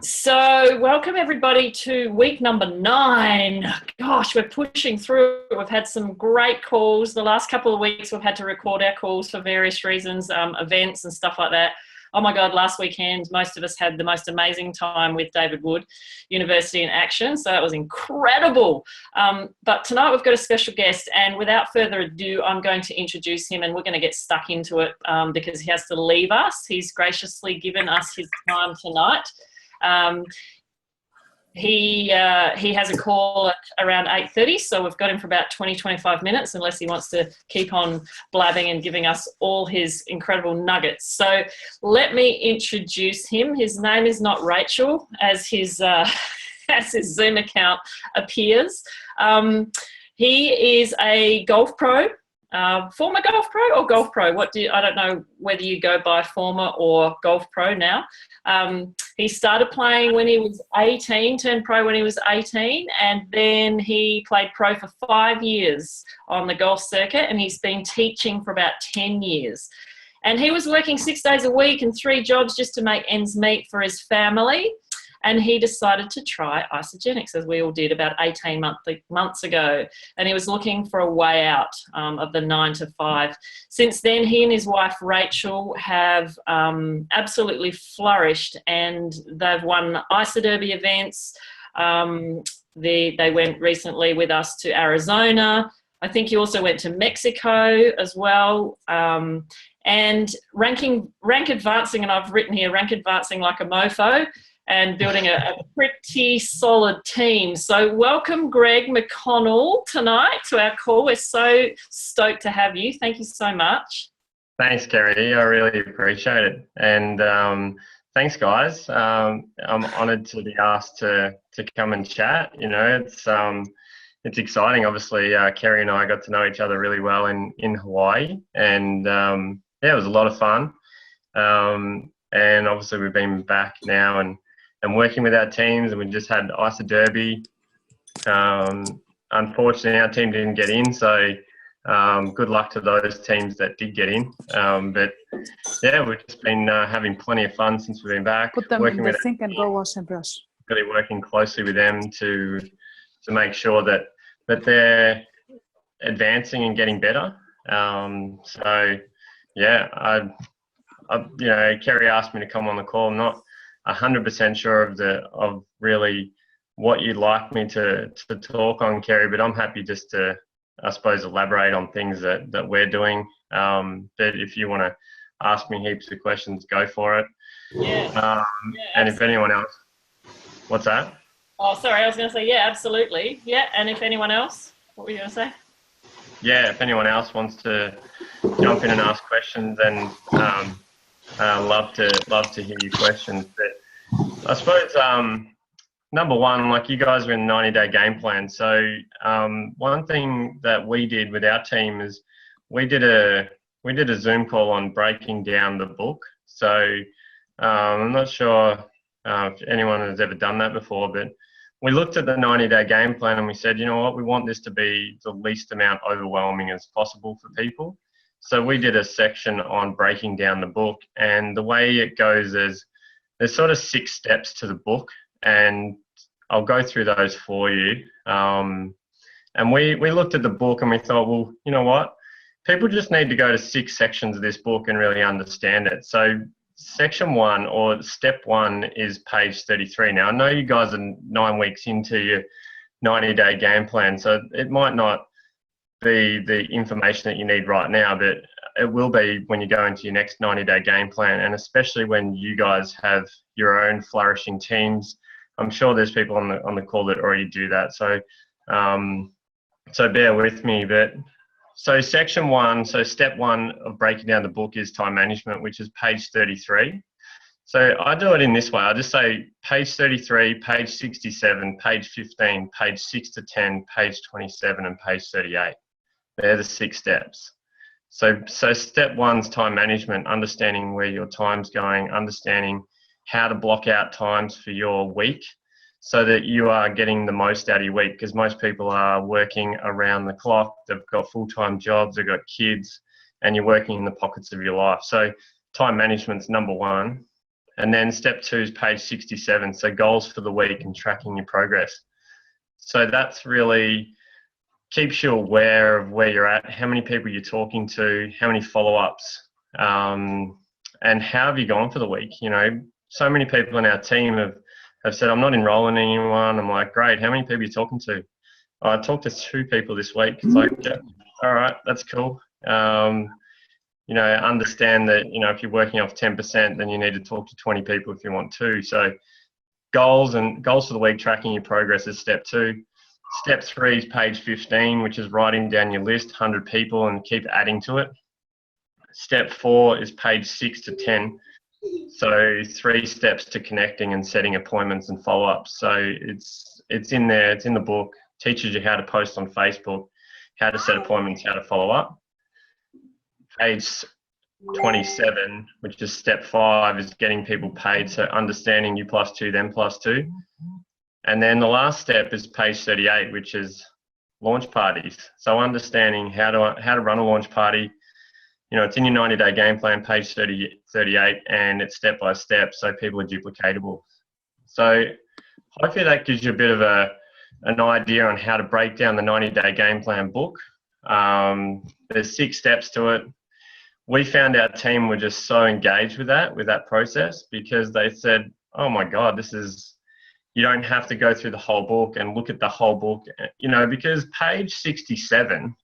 So, welcome everybody to week number 9. Gosh, we're pushing through. We've had some great calls. The last couple of weeks, we've had to record our calls for various reasons, events and stuff like that. Oh my God, last weekend, most of us had the most amazing time with David Wood, University in Action. So that was incredible. But tonight we've got a special guest, and without further ado, I'm going to introduce him, and we're going to get stuck into it because he has to leave us. He's graciously given us his time tonight. He has a call at around 8:30, so we've got him for about 20-25 minutes, unless he wants to keep on blabbing and giving us all his incredible nuggets. So let me introduce him. His name is not Rachel, as his as his Zoom account appears. He is a golf pro. Former golf pro or golf pro? I don't know whether you go by former or golf pro now. He started playing when he was 18, turned pro when he was 18, and then he played pro for 5 years on the golf circuit, and he's been teaching for about 10 years. And he was working 6 days a week and 3 jobs just to make ends meet for his family. And he decided to try Isagenix, as we all did about 18 months ago. And he was looking for a way out of the 9 to 5. Since then, he and his wife, Rachel, have absolutely flourished, and they've won Isoderby events. They went recently with us to Arizona. I think he also went to Mexico as well. And rank advancing, and I've written here, rank advancing like a mofo, and building a pretty solid team. So welcome Greg McConnell tonight to our call. We're so stoked to have you. Thank you so much. Thanks, Kerry. I really appreciate it. And thanks, guys. I'm honoured to be asked to come and chat. You know, it's exciting. Obviously, Kerry and I got to know each other really well in Hawaii. And, it was a lot of fun. And obviously, we've been back now and working with our teams, and we just had Isoderby. Unfortunately, our team didn't get in, so good luck to those teams that did get in. But yeah, we've just been having plenty of fun since we've been back. Put them in the sink and go wash and brush. Really working closely with them to make sure that they're advancing and getting better. So yeah, Kerry asked me to come on the call. I'm not 100% sure of really what you'd like me to talk on, Kerry, but I'm happy just to, I suppose, elaborate on things that we're doing. But if you want to ask me heaps of questions, go for it. Yeah. And if anyone else, what's that? Oh, sorry, I was going to say, yeah, absolutely. Yeah, and if anyone else, what were you going to say? Yeah, if anyone else wants to jump in and ask questions, then love to hear your questions. But I suppose number one, like, you guys are in a 90-day game plan. So one thing that we did with our team is we did a Zoom call on breaking down the book. So I'm not sure if anyone has ever done that before, but we looked at the 90-day game plan and we said, you know what, we want this to be the least amount overwhelming as possible for people. So we did a section on breaking down the book, and the way it goes is there's sort of 6 steps to the book, and I'll go through those for you. And we looked at the book and we thought, well, you know what? People just need to go to 6 sections of this book and really understand it. So section 1, or step 1, is page 33. Now, I know you guys are 9 weeks into your 90-day game plan, so it might not be the information that you need right now, but it will be when you go into your next 90-day game plan, and especially when you guys have your own flourishing teams. I'm sure there's people on the call that already do that, so bear with me. But so section 1, so step 1 of breaking down the book is time management, which is page 33. So I do it in this way. I just say page 33, page 67, page 15, page 6 to 10, page 27, and page 38. They're the 6 steps. So step 1's time management, understanding where your time's going, understanding how to block out times for your week so that you are getting the most out of your week, because most people are working around the clock. They've got full-time jobs, they've got kids, and you're working in the pockets of your life. So time management's number 1. And then step 2 is page 67. So goals for the week and tracking your progress. So that's really keeps you aware of where you're at, how many people you're talking to, how many follow-ups, and how have you gone for the week. You know, so many people in our team have said, I'm not enrolling anyone. I'm like, great, how many people are you talking to? Oh, I talked to 2 people this week. It's like, yeah, all right, that's cool. You know, understand that, you know, if you're working off 10%, then you need to talk to 20 people if you want to. So goals for the week, tracking your progress is step 2. Step 3 is page 15, which is writing down your list, 100 people, and keep adding to it. Step 4 is page 6 to 10. So 3 steps to connecting and setting appointments and follow-ups. So it's in there, it's in the book. Teaches you how to post on Facebook, how to set appointments, how to follow up. Page 27, which is step 5, is getting people paid. So understanding you plus 2, them plus 2. And then the last step is page 38, which is launch parties. So understanding how to run a launch party. You know, it's in your 90-day game plan, page 38, and it's step by step, so people are duplicatable. So hopefully that gives you a bit of an idea on how to break down the 90-day game plan book. There's 6 steps to it. We found our team were just so engaged with that process, because they said, oh my God, you don't have to go through the whole book and look at the whole book, you know, because page 67,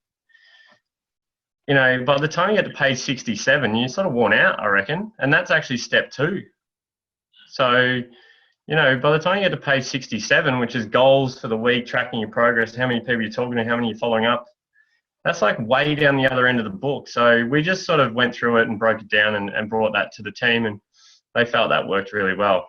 you know, by the time you get to page 67, you're sort of worn out, I reckon. And that's actually step 2. So, you know, by the time you get to page 67, which is goals for the week, tracking your progress, how many people you're talking to, how many you're following up, that's like way down the other end of the book. So we just sort of went through it and broke it down and brought that to the team, and they felt that worked really well.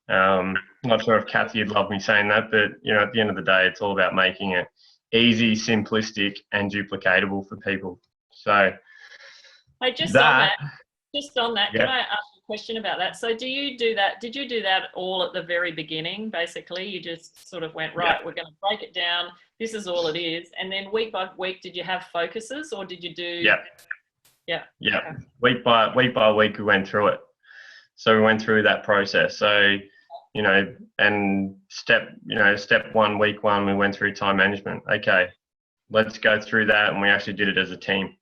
Not sure if Kathy would love me saying that, but, you know, at the end of the day, it's all about making it easy, simplistic, and duplicatable for people. So Just on that, yeah. Can I ask a question about that? So do you do that? Did you do that all at the very beginning, basically? You just sort of went, right, We're going to break it down. This is all it is. And then week by week, did you have focuses, or did you do? Yeah. Okay. Week by week, we went through it. So we went through that process. So, you know, and step 1, week 1, we went through time management. Okay, let's go through that. And we actually did it as a team.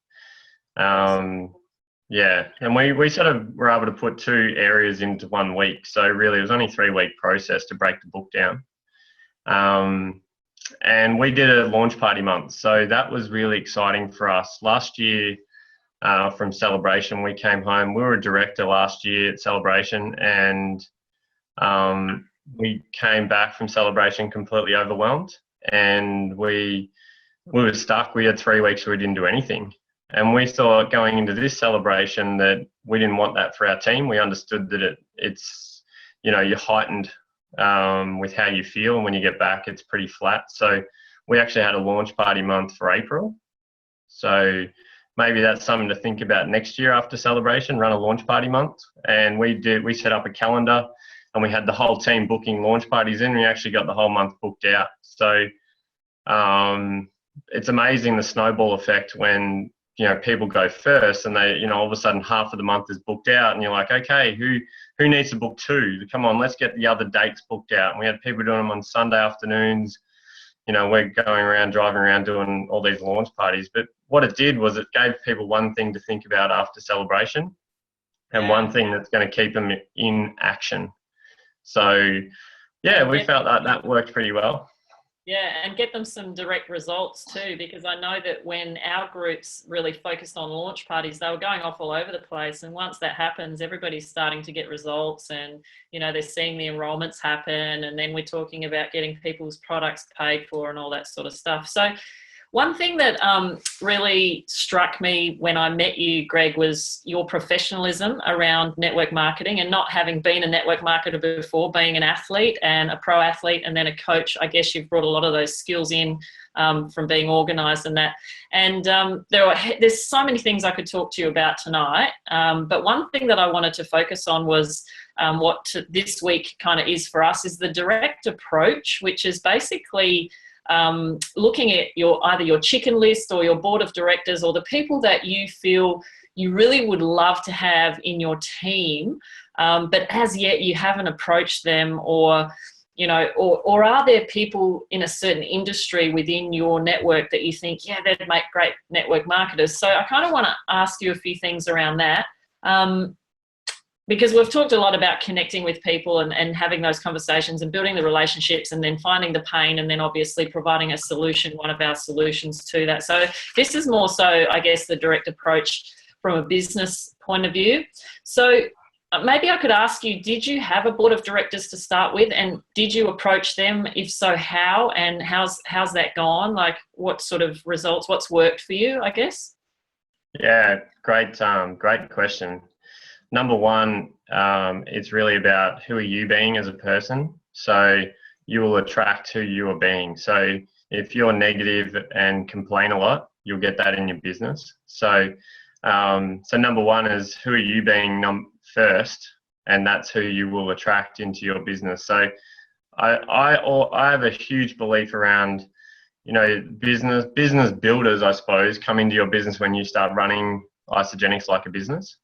Yeah. And we sort of were able to put 2 areas into 1 week. So really it was only a 3-week process to break the book down. And we did a launch party month. So that was really exciting for us. Last year, from Celebration, we came home. We were a director last year at Celebration, and we came back from Celebration completely overwhelmed, and we were stuck. We had 3 weeks where we didn't do anything. And we thought going into this celebration that we didn't want that for our team. We understood that it's, you know, you're heightened with how you feel, and when you get back, it's pretty flat. So we actually had a launch party month for April. So maybe that's something to think about next year after Celebration, run a launch party month. And we set up a calendar, and we had the whole team booking launch parties in. We actually got the whole month booked out. So it's amazing the snowball effect when, you know, people go first and they, you know, all of a sudden half of the month is booked out, and you're like, okay, who needs to book 2? Come on, let's get the other dates booked out. And we had people doing them on Sunday afternoons. You know, we're going around, driving around doing all these launch parties. But what it did was it gave people one thing to think about after Celebration, and one thing that's going to keep them in action. So, yeah, we felt that worked pretty well. Yeah, and get them some direct results too, because I know that when our groups really focused on launch parties, they were going off all over the place. And once that happens, everybody's starting to get results, and, you know, they're seeing the enrollments happen. And then we're talking about getting people's products paid for and all that sort of stuff. So one thing that really struck me when I met you, Greg, was your professionalism around network marketing, and not having been a network marketer before, being an athlete and a pro athlete and then a coach. I guess you've brought a lot of those skills in from being organised and that. And there's so many things I could talk to you about tonight. But one thing that I wanted to focus on was this week kind of is for us is the direct approach, which is basically looking at either your chicken list or your board of directors, or the people that you feel you really would love to have in your team but as yet you haven't approached them, or or are there people in a certain industry within your network that you think, yeah, they'd make great network marketers? So I kind of want to ask you a few things around that. Because we've talked a lot about connecting with people and having those conversations and building the relationships and then finding the pain and then obviously providing a solution, one of our solutions to that. So this is more so, I guess, the direct approach from a business point of view. So maybe I could ask you, did you have a board of directors to start with, and did you approach them? If so, how, and how's that gone? Like, what sort of results, what's worked for you, I guess? Yeah, great question. Number one, it's really about who are you being as a person. So you will attract who you are being. So if you're negative and complain a lot, you'll get that in your business. So number one is who are you being first, and that's who you will attract into your business. So I have a huge belief around, business builders, I suppose, come into your business when you start running Isagenix like a business.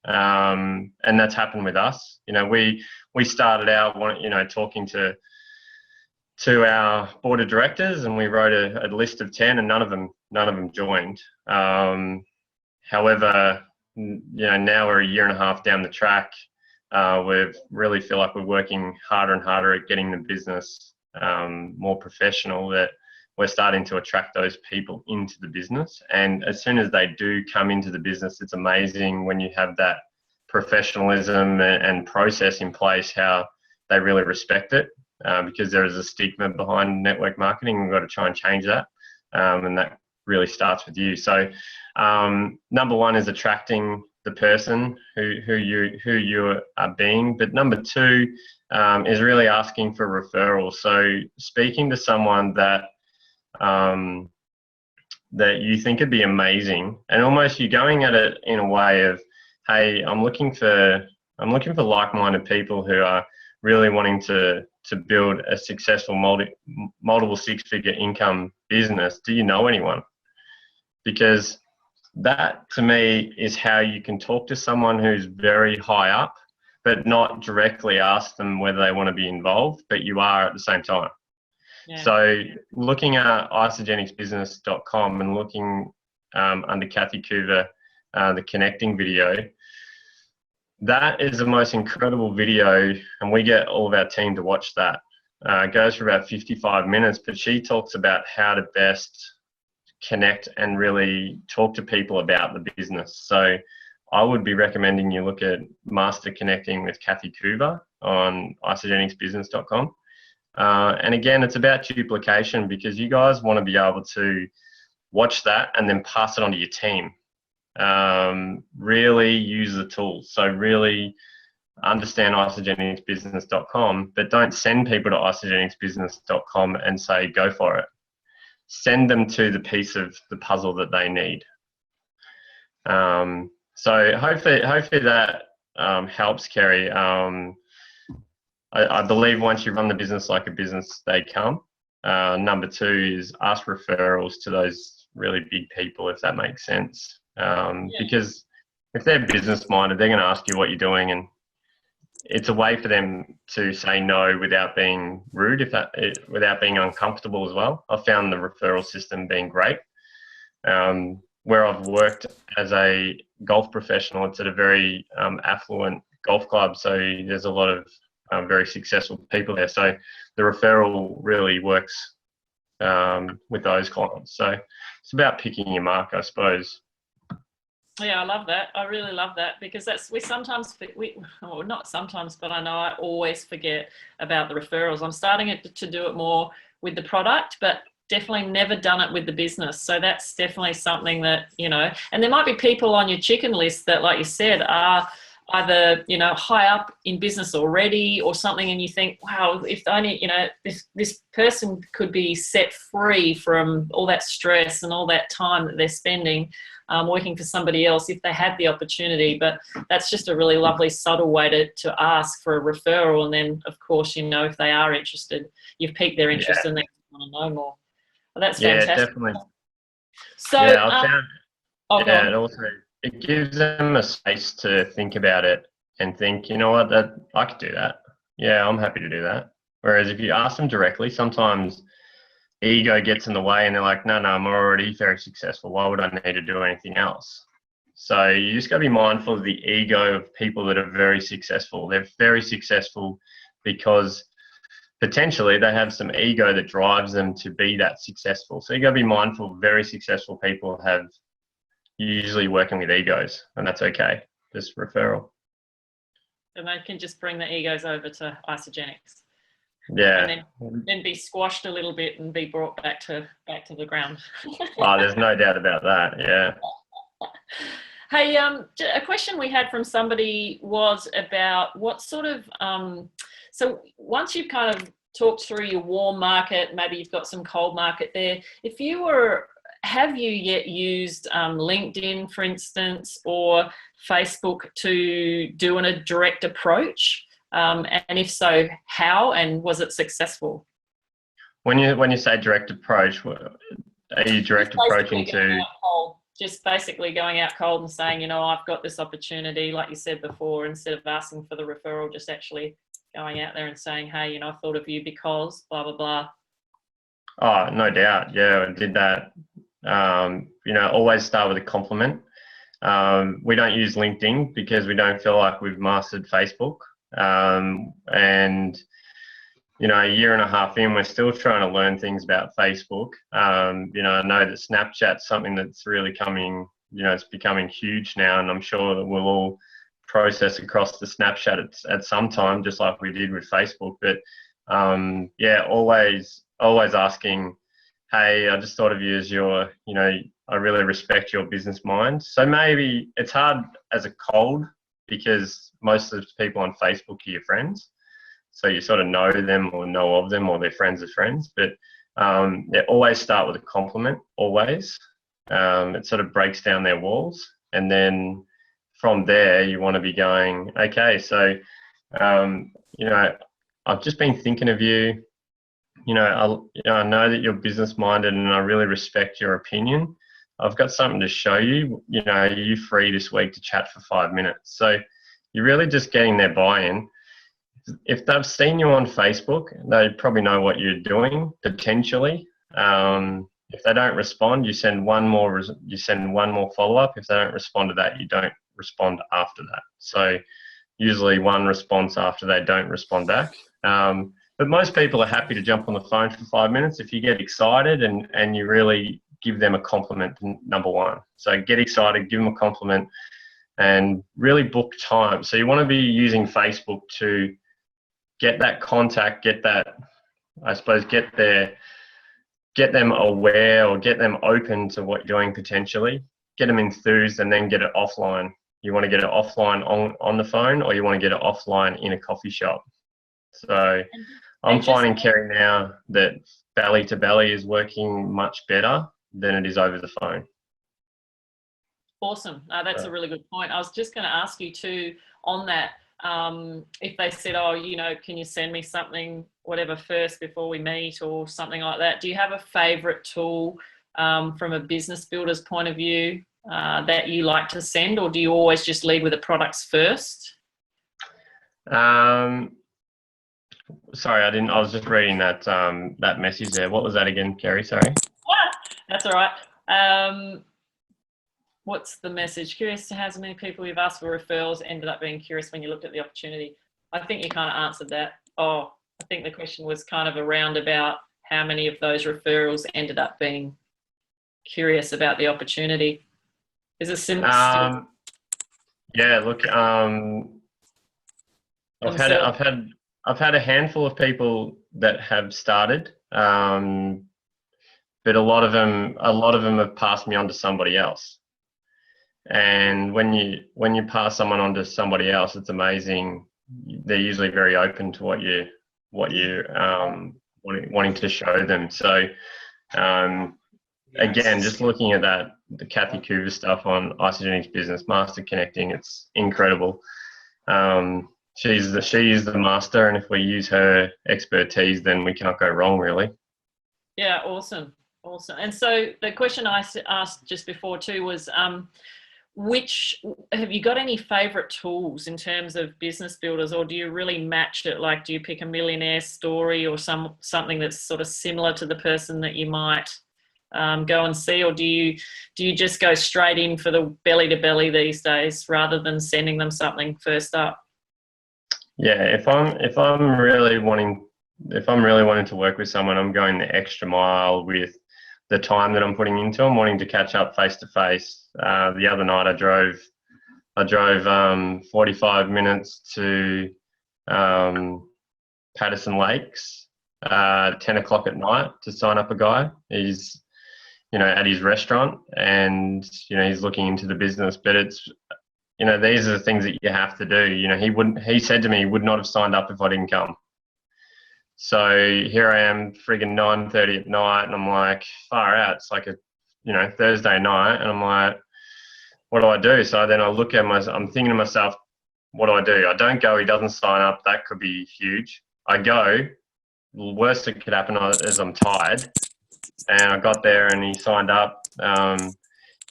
And that's happened with us. We started out, talking to our board of directors, and we wrote a list of 10, and none of them joined. However, now we're a year and a half down the track. We really feel like we're working harder and harder at getting the business more professional, that we're starting to attract those people into the business. And as soon as they do come into the business, it's amazing when you have that professionalism and process in place, how they really respect it, because there is a stigma behind network marketing. We've got to try and change that. And that really starts with you. So number one is attracting the person who you are being. But number two is really asking for referrals. So speaking to someone that you think would be amazing, and almost you're going at it in a way of, hey, I'm looking for like-minded people who are really wanting to build a successful multiple six-figure income business. Do you know anyone? Because that, to me, is how you can talk to someone who's very high up, but not directly ask them whether they want to be involved, but you are at the same time. Yeah. So looking at isagenixbusiness.com and looking under Kathy Coover, the connecting video, that is the most incredible video, and we get all of our team to watch that. It goes for about 55 minutes, but she talks about how to best connect and really talk to people about the business. So I would be recommending you look at Master Connecting with Kathy Coover on isagenixbusiness.com. And again, it's about duplication, because you guys want to be able to watch that and then pass it on to your team. Really use the tools. So really understand isagenixbusiness.com, but don't send people to isagenixbusiness.com and say, go for it. Send them to the piece of the puzzle that they need. So hopefully that helps, Kerry. I believe once you run the business like a business, they come. Number two is ask referrals to those really big people, if that makes sense. Because if they're business minded, they're going to ask you what you're doing, and it's a way for them to say no without being rude, without being uncomfortable as well. I've found the referral system being great. Where I've worked as a golf professional, it's at a very affluent golf club, so there's a lot of very successful people there. So the referral really works with those clients. So it's about picking your mark, I suppose. Yeah, I love that. I really love that, because not sometimes, but I know I always forget about the referrals. I'm starting to do it more with the product, but definitely never done it with the business. So that's definitely something that, and there might be people on your chicken list that, like you said, are either, high up in business already or something, and you think, wow, if only, this person could be set free from all that stress and all that time that they're spending working for somebody else if they had the opportunity. But that's just a really lovely, subtle way to ask for a referral. And then, of course, if they are interested, you've piqued their interest and they want to know more. Well, that's fantastic. Yeah, definitely. So, I found, it gives them a space to think about it. and think, you know what, that I could do that. Yeah, I'm happy to do that. Whereas if you ask them directly, sometimes ego gets in the way and they're like, no, I'm already very successful. Why would I need to do anything else? So you just got to be mindful of the ego of people that are very successful. They're very successful because potentially they have some ego that drives them to be that successful. So you got to be mindful. Very successful people have usually working with egos, and that's okay. Just referral. And they can just bring the egos over to Isagenix. Yeah. And then be squashed a little bit and be brought back to the ground. Oh, there's no doubt about that. Yeah. Hey, a question we had from somebody was about what sort of, so once you've kind of talked through your warm market, maybe you've got some cold market there, have you yet used LinkedIn, for instance, or Facebook to do a direct approach? And if so, how, and was it successful? When you say direct approach, are you direct approaching to? Just basically going out cold and saying, you know, I've got this opportunity, like you said before, instead of asking for the referral, just actually going out there and saying, hey, you know, I thought of you because blah, blah, blah. Oh, no doubt. Yeah, I did that. You know, always start with a compliment. We don't use LinkedIn because we don't feel like we've mastered Facebook. And, you know, a year and a half in, we're still trying to learn things about Facebook. You know, I know that Snapchat's something that's really coming, you know, it's becoming huge now, and I'm sure that we'll all process across the Snapchat at some time, just like we did with Facebook. But, yeah, always asking, hey, I just thought of you as your, you know, I really respect your business mind. So maybe it's hard as a cold because most of the people on Facebook are your friends. So you sort of know them or know of them, or they're friends of friends. But they always start with a compliment, always. It sort of breaks down their walls. And then from there, you want to be going, okay, so, you know, I've just been thinking of you. You know, I know that you're business minded and I really respect your opinion. I've got something to show you. You know, are you free this week to chat for 5 minutes? So you're really just getting their buy-in. If they've seen you on Facebook, they probably know what you're doing potentially. If they don't respond, you send one more follow-up. If they don't respond to that, you don't respond after that. So usually one response after they don't respond back. But most people are happy to jump on the phone for 5 minutes if you get excited and you really give them a compliment, number one. So get excited, give them a compliment, and really book time. So you want to be using Facebook to get that contact, get them aware or get them open to what you're doing potentially, get them enthused, and then get it offline. You want to get it offline on the phone, or you want to get it offline in a coffee shop. So I'm finding, Kerry, now that belly to belly is working much better than it is over the phone. Awesome. That's a really good point. I was just going to ask you too on that. If they said, oh, you know, can you send me something, whatever, first before we meet or something like that? Do you have a favorite tool from a business builder's point of view that you like to send, or do you always just lead with the products first? Sorry, I was just reading that that message there. What was that again, Kerry? Sorry. That's all right. What's the message? Curious to how many people you've asked for referrals ended up being curious when you looked at the opportunity. I think you kind of answered that. Oh, I think the question was kind of around about how many of those referrals ended up being curious about the opportunity. Is it similar? Yeah, look, I've had a handful of people that have started, but a lot of them have passed me on to somebody else. And when you pass someone on to somebody else, it's amazing. They're usually very open to what you're wanting to show them. So again, just looking at the Kathy Coover stuff on Isagenix Business Master Connecting, it's incredible. She's the master, and if we use her expertise, then we can't go wrong, really. Yeah, awesome. And so the question I asked just before too was, which have you got any favorite tools in terms of business builders, or do you really match it? Like, do you pick a millionaire story or something that's sort of similar to the person that you might go and see, or do you just go straight in for the belly to belly these days rather than sending them something first up? Yeah, if I'm really wanting to work with someone, I'm going the extra mile with the time that I'm putting into them, wanting to catch up face to face. The other night I drove 45 minutes to Patterson Lakes, 10 o'clock at night to sign up a guy. He's, at his restaurant, and, he's looking into the business, but it's, these are the things that you have to do. He said to me he would not have signed up if I didn't come. So here I am, friggin' 9:30 at night, and I'm like, far out. It's like a, Thursday night, and I'm like, what do I do? So then I look at I'm thinking to myself, what do I do? I don't go, he doesn't sign up. That could be huge. I go, the worst that could happen is I'm tired. And I got there and he signed up.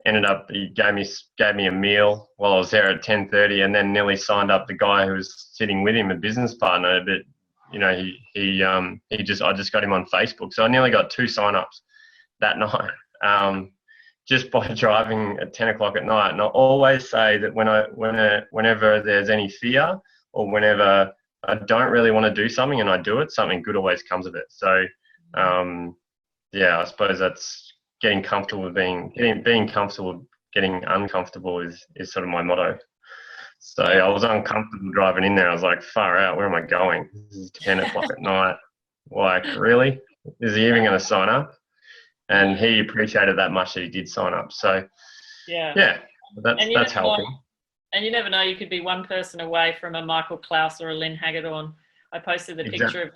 Ended up, he gave me a meal while I was there at 10:30, and then nearly signed up the guy who was sitting with him, a business partner. But I just got him on Facebook, so I nearly got 2 sign-ups that night, just by driving at 10 o'clock at night. And I always say that whenever there's any fear, or whenever I don't really want to do something and I do it, something good always comes of it. So, I suppose that's getting comfortable with being comfortable. Getting uncomfortable is sort of my motto. So I was uncomfortable driving in there. I was like, far out, where am I going? This is 10 o'clock at night. Like, really? Is he even going to sign up? And he appreciated that much that he did sign up. So, that's helping. And you never know, you could be one person away from a Michael Klaus or a Lynn Hagedorn. I posted the picture of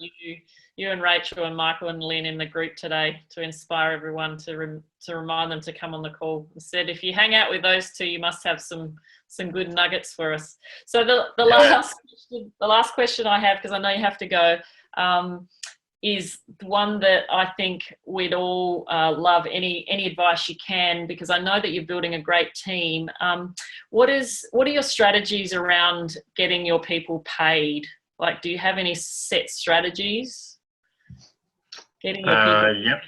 you and Rachel and Michael and Lynn in the group today to inspire everyone to remind them to come on the call. I said, if you hang out with those two, you must have some good nuggets for us. So the last question I have, because I know you have to go, is one that I think we'd all love any advice you can, because I know that you're building a great team. What are your strategies around getting your people paid? Like, do you have any set strategies? Getting your people Yep.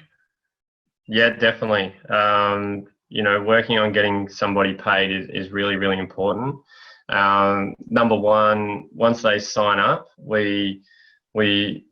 Yeah, definitely. Working on getting somebody paid is really, really important. Number one, once they sign up, we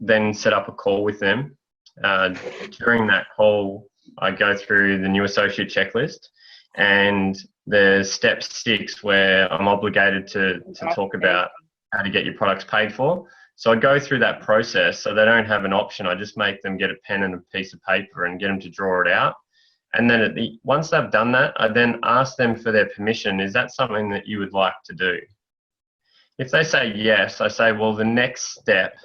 then set up a call with them. During that call, I go through the new associate checklist, and there's step 6 where I'm obligated to talk about how to get your products paid for. So I go through that process, so they don't have an option. I just make them get a pen and a piece of paper and get them to draw it out. And then once they've done that, I then ask them for their permission. Is that something that you would like to do? If they say yes, I say, well, the next step,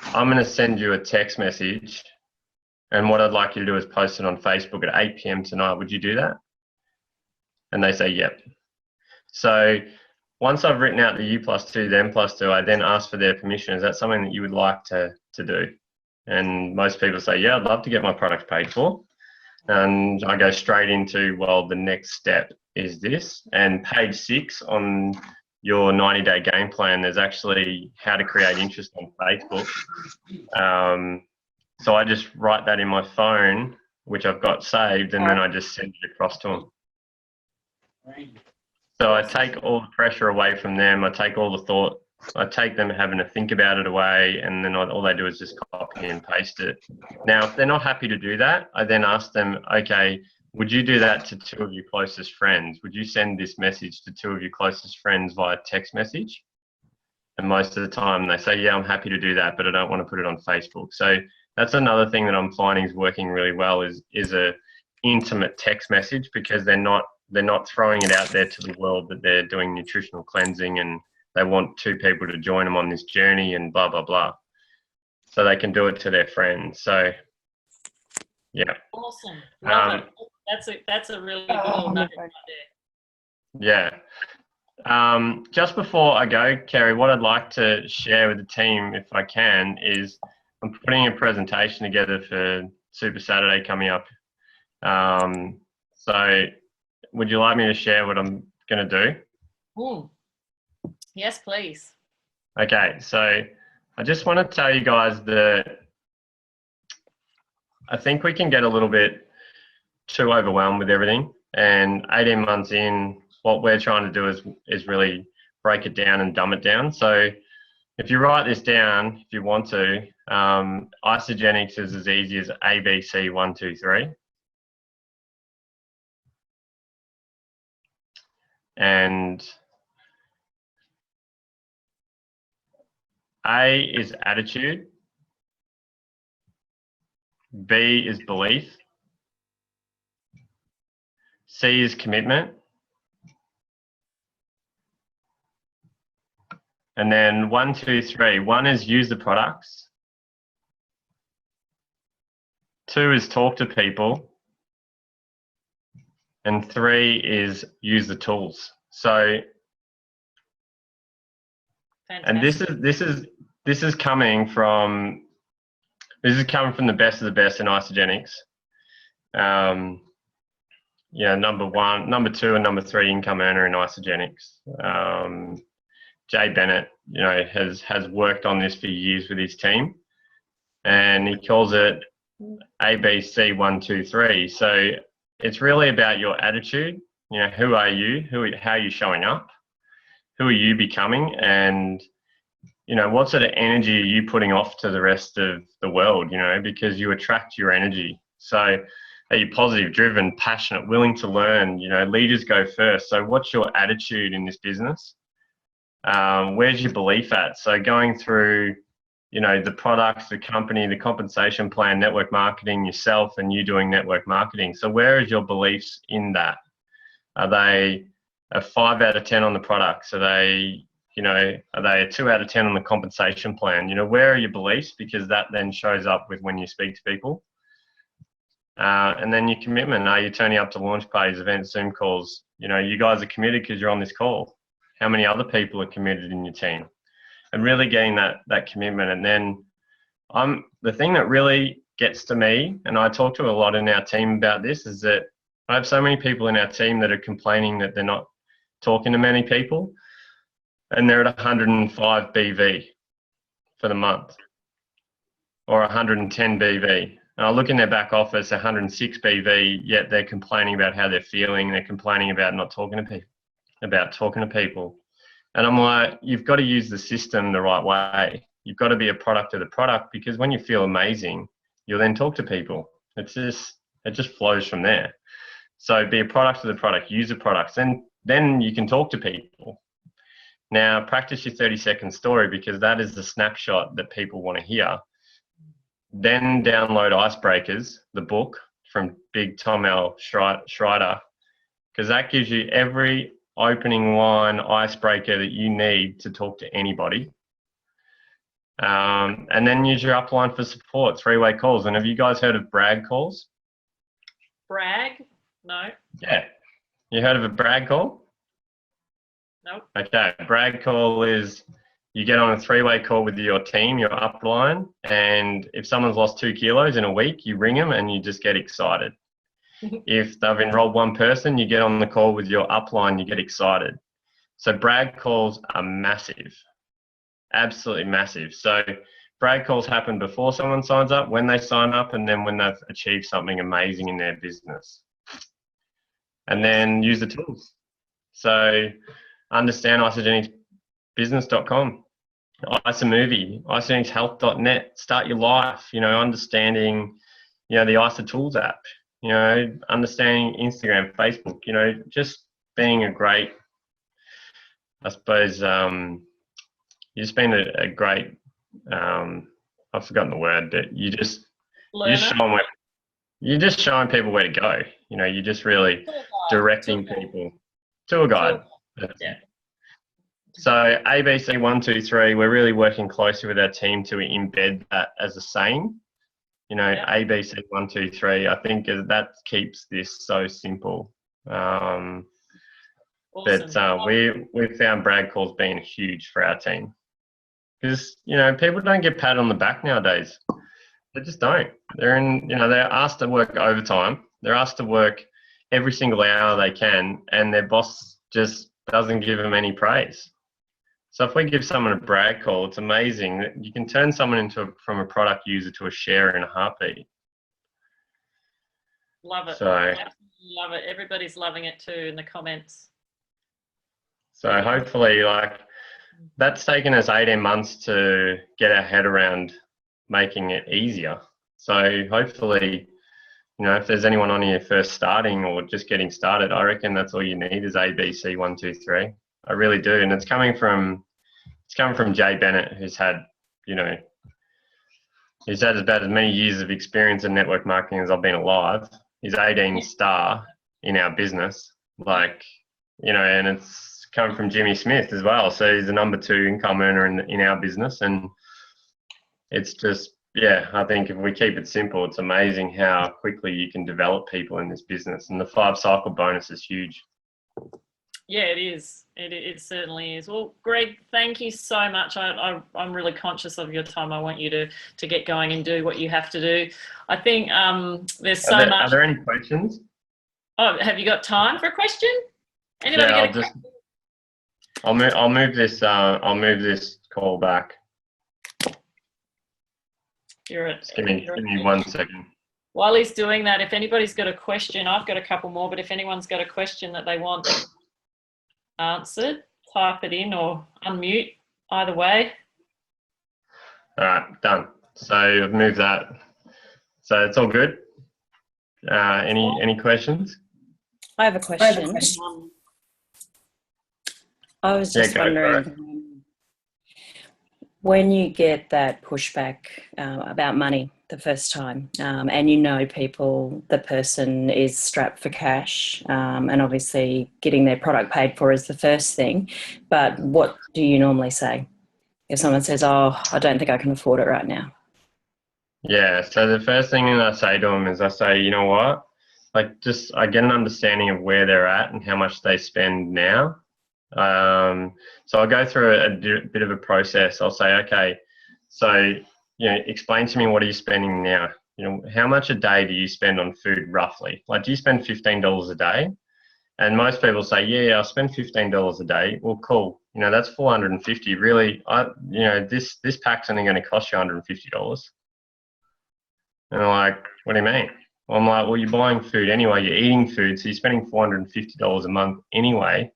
I'm going to send you a text message, and what I'd like you to do is post it on Facebook at 8 p.m. tonight. Would you do that? And they say, yep. So once I've written out the U+2, the M+2, I then ask for their permission. Is that something that you would like to do? And most people say, yeah, I'd love to get my products paid for. And I go straight into, well, the next step is this. And page 6 on your 90-day game plan, there's actually how to create interest on Facebook. So I just write that in my phone, which I've got saved, and then I just send it across to them. So I take all the pressure away from them. I take all the thought. I take them having to think about it away, and then all they do is just copy and paste it. Now, if they're not happy to do that, I then ask them, okay, would you do that to 2 of your closest friends? Would you send this message to 2 of your closest friends via text message? And most of the time they say, yeah, I'm happy to do that, but I don't want to put it on Facebook. So that's another thing that I'm finding is working really well is a intimate text message, because they're not throwing it out there to the world that they're doing nutritional cleansing and they want 2 people to join them on this journey and blah, blah, blah. So they can do it to their friends. So, yeah. Awesome. Love it. That's a really good little nugget right there. Yeah. Just before I go, Kerry, what I'd like to share with the team, if I can, is I'm putting a presentation together for Super Saturday coming up. So would you like me to share what I'm going to do? Ooh. Yes, please. Okay, so I just want to tell you guys that I think we can get a little bit too overwhelmed with everything. And 18 months in, what we're trying to do is really break it down and dumb it down. So if you write this down, if you want to, Isagenix is as easy as ABC 1, 2, 3. And A is attitude, B is belief, C is commitment, and then 1, 2, 3. 1 is use the products, 2 is talk to people, and 3 is use the tools. So, Fantastic. and this is coming from the best of the best in Isagenix. Number 2 and number 3 income earner in Isagenix. Jay Bennett, has worked on this for years with his team, and he calls it ABC 1, 2, 3. So it's really about your attitude. Who are you? How are you showing up? Who are you becoming? And what sort of energy are you putting off to the rest of the world? Because you attract your energy. So are you positive, driven, passionate, willing to learn? Leaders go first. So what's your attitude in this business? Where's your belief at? So going through, the products, the company, the compensation plan, network marketing, yourself, and you doing network marketing. So where is your beliefs in that? Are they a 5 out of 10 on the products? Are they a 2 out of 10 on the compensation plan? Where are your beliefs? Because that then shows up with when you speak to people. And then your commitment. Are you turning up to launch parties, events, Zoom calls? You guys are committed because you're on this call. How many other people are committed in your team? And really getting that commitment. And then the thing that really gets to me, and I talk to a lot in our team about this, is that I have so many people in our team that are complaining that they're not talking to many people, and they're at 105 BV for the month, or 110 BV. And I look in their back office, 106 BV, yet they're complaining about how they're feeling. They're complaining about not talking to people, about talking to people. And I'm like, you've got to use the system the right way. You've got to be a product of the product, because when you feel amazing, you'll then talk to people. It just flows from there. So be a product of the product, use the products, and then you can talk to people. Now, practice your 30-second story, because that is the snapshot that people want to hear. Then download Icebreakers, the book from Big Tom L. Schreider, because that gives you every opening line icebreaker that you need to talk to anybody. And then use your upline for support, 3-way calls. And have you guys heard of brag calls? Brag? No. Yeah. You heard of a brag call? Nope. Okay. Brag call is you get on a 3-way call with your team, your upline, and if someone's lost 2 kilos in a week, you ring them and you just get excited. If they've enrolled 1 person, you get on the call with your upline, you get excited. So brag calls are massive, absolutely massive. So brag calls happen before someone signs up, when they sign up, and then when they've achieved something amazing in their business. And then use the tools. So understand isagenixbusiness.com, isamovie, isagenixhealth.net, start your life, understanding, the ISA Tools app, understanding Instagram, Facebook, just being a great, I suppose, you've just been a great, I've forgotten the word, but you're just showing people where to go. You're just really directing people. Tour guide. Yeah. So ABC 1, 2, 3, we're really working closely with our team to embed that as a saying. ABC 1, 2, 3. I think that keeps this so simple. Awesome. But we've found brag calls being huge for our team, because people don't get patted on the back nowadays. They just don't. They're asked to work overtime. They're asked to work every single hour they can, and their boss just doesn't give them any praise. So if we give someone a brag call, it's amazing that you can turn someone from a product user to a sharer in a heartbeat. Love it. So, Love it. Everybody's loving it too in the comments. so hopefully, like, that's taken us 18 months to get our head around making it easier. So hopefully, you know, if there's anyone on here first starting or just getting started, I reckon that's all you need is A, B, C, 1, 2, 3. I really do. And it's coming from Jay Bennett, who's had, you know, he's had about as many years of experience in network marketing as I've been alive. He's 18 star in our business, like, you know, and it's come from Jimmy Smith as well. So he's the number 2 income earner in our business. And it's just, yeah, I think if we keep it simple, it's amazing how quickly you can develop people in this business. And the 5-cycle bonus is huge. Yeah, it is. It certainly is. Well, Greg, thank you so much. I'm really conscious of your time. I want you to get going and do what you have to do. I think there's so much. Are there any questions? Oh, have you got time for a question? Anybody Yeah, get a question? I'll move this call back. Just give me 1 second. While he's doing that, if anybody's got a question, I've got a couple more, but if anyone's got a question that they want answered, type it in or unmute, either way. All right, done. So I've moved that. So it's all good. Any questions? I have a question. I was just wondering, when you get that pushback about money the first time, and you know the person is strapped for cash, and obviously getting their product paid for is the first thing, but what do you normally say if someone says, oh, I don't think I can afford it right now? Yeah, so the first thing that I say to them is I say, you know what, like, I get an understanding of where they're at and how much they spend now. So I'll go through a bit of a process. I'll say, okay, so, you know, explain to me, what are you spending now? You know, how much a day do you spend on food roughly? Like, do you spend $15 a day? And most people say, yeah, I spend $15 a day. Well, cool. You know, that's $450. Really, you know, this pack's only going to cost you $150. And they're like, what do you mean? Well, I'm like, well, you're buying food anyway. You're eating food, so you're spending $450 a month anyway.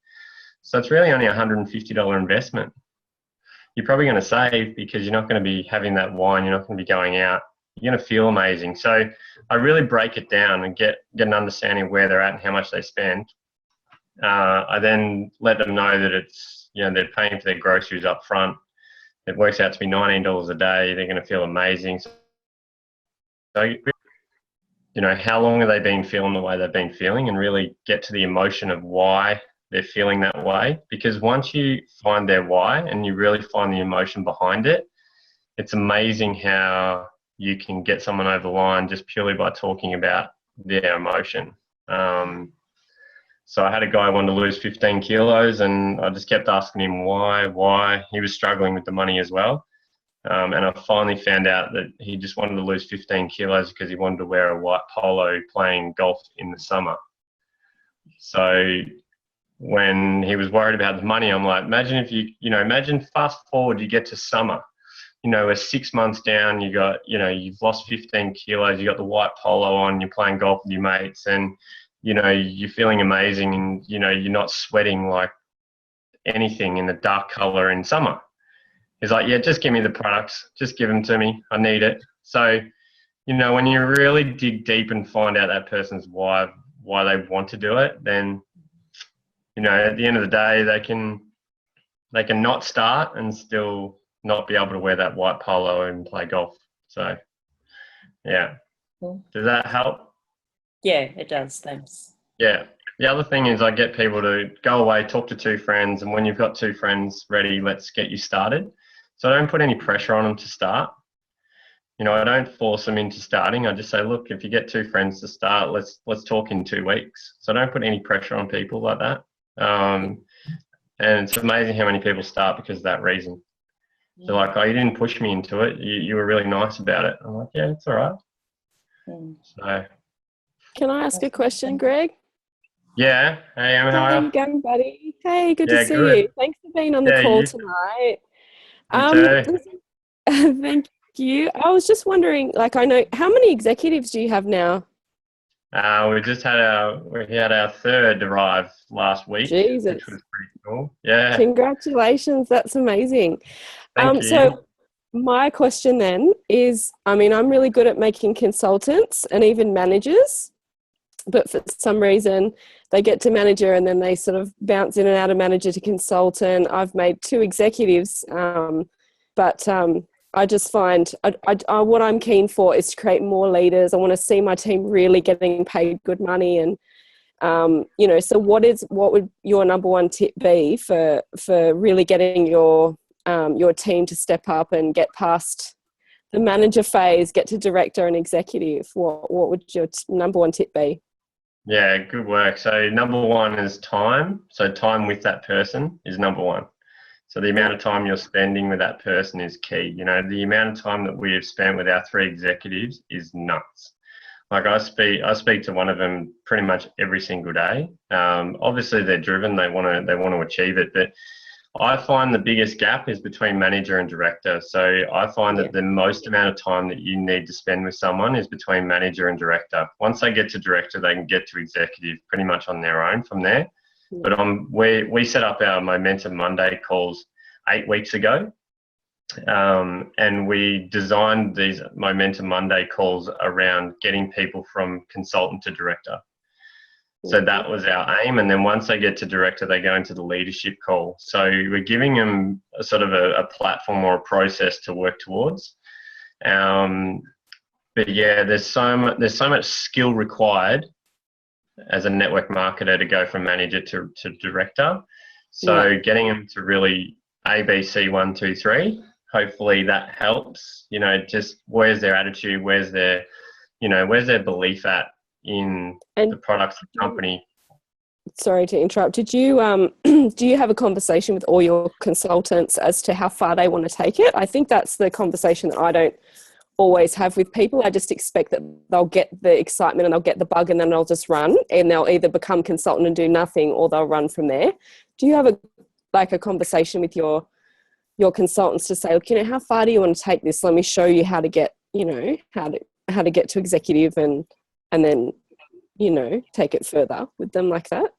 So it's really only a $150 investment. You're probably going to save because you're not going to be having that wine. You're not going to be going out. You're going to feel amazing. So I really break it down and get an understanding of where they're at and how much they spend. I then let them know that it's, you know, they're paying for their groceries up front. It works out to be $19 a day. They're going to feel amazing. So, you know, how long have they been feeling the way they've been feeling, and really get to the emotion of why they're feeling that way. Because once you find their why and you really find the emotion behind it, it's amazing how you can get someone over the line just purely by talking about their emotion. So I had a guy who wanted to lose 15 kilos, and I just kept asking him why. He was struggling with the money as well. And I finally found out that he just wanted to lose 15 kilos because he wanted to wear a white polo playing golf in the summer. So when he was worried about the money, I'm like, imagine if imagine fast forward, you get to summer, you know, we're 6 months down, you've lost 15 kilos, you got the white polo on, you're playing golf with your mates, and, you know, you're feeling amazing, and, you know, you're not sweating like anything in the dark color in summer. He's like, yeah, just give me the products. Just give them to me. I need it. So, you know, when you really dig deep and find out that person's why they want to do it, then, you know, at the end of the day, they can not start and still not be able to wear that white polo and play golf. So, yeah. Cool. Does that help? Yeah, it does. Thanks. Yeah. The other thing is I get people to go away, talk to 2 friends, and when you've got 2 friends ready, let's get you started. So I don't put any pressure on them to start. You know, I don't force them into starting. I just say, look, if you get 2 friends to start, let's talk in 2 weeks. So I don't put any pressure on people like that. And it's amazing how many people start because of that reason. They're like, oh, you didn't push me into it. You were really nice about it. I'm like, yeah, it's all right. So, can I ask a question, Greg? Yeah. Hey, Em, how How are you you? going, buddy? Hey, good to Yeah, see good. you. Thanks for being on the Yeah, call you, tonight. you too. Listen, thank you. I was just wondering, like, I know how many executives do you have now? We had our third arrive last week, which Jesus, was pretty cool. Yeah. congratulations. That's amazing. Thank you. So my question then is, I mean, I'm really good at making consultants and even managers, but for some reason they get to manager and then they sort of bounce in and out of manager to consultant. I've made two executives, but I just find what I'm keen for is to create more leaders. I want to see my team really getting paid good money, and so what would your number one tip be for really getting your team to step up and get past the manager phase, get to director and executive? What would your number one tip be? Yeah, good work. So number one is time. So time with that person is number one. So the amount of time you're spending with that person is key. You know, the amount of time that we have spent with our three executives is nuts. Like I speak to one of them pretty much every single day. Obviously they're driven, they want to achieve it, but I find the biggest gap is between manager and director. So I find that the most amount of time that you need to spend with someone is between manager and director. Once they get to director, they can get to executive pretty much on their own from there. But we set up our Momentum Monday calls 8 weeks ago. And we designed these Momentum Monday calls around getting people from consultant to director. So that was our aim. And then once they get to director, they go into the leadership call. So we're giving them a sort of a platform or a process to work towards. But yeah, there's so much skill required as a network marketer to go from manager to director. So getting them to really ABC 1, 2, 3. Hopefully that helps. You know, just where's their attitude, where's their belief at in the products of the company. Sorry to interrupt. Did you do you have a conversation with all your consultants as to how far they want to take it? I think that's the conversation that I don't always have with people. I just expect that they'll get the excitement and they'll get the bug and then they'll just run, and they'll either become consultant and do nothing or they'll run from there. Do you have a conversation with your consultants to say, look, how far do you want to take this? Let me show you how to get, how to get to executive and then, take it further with them like that?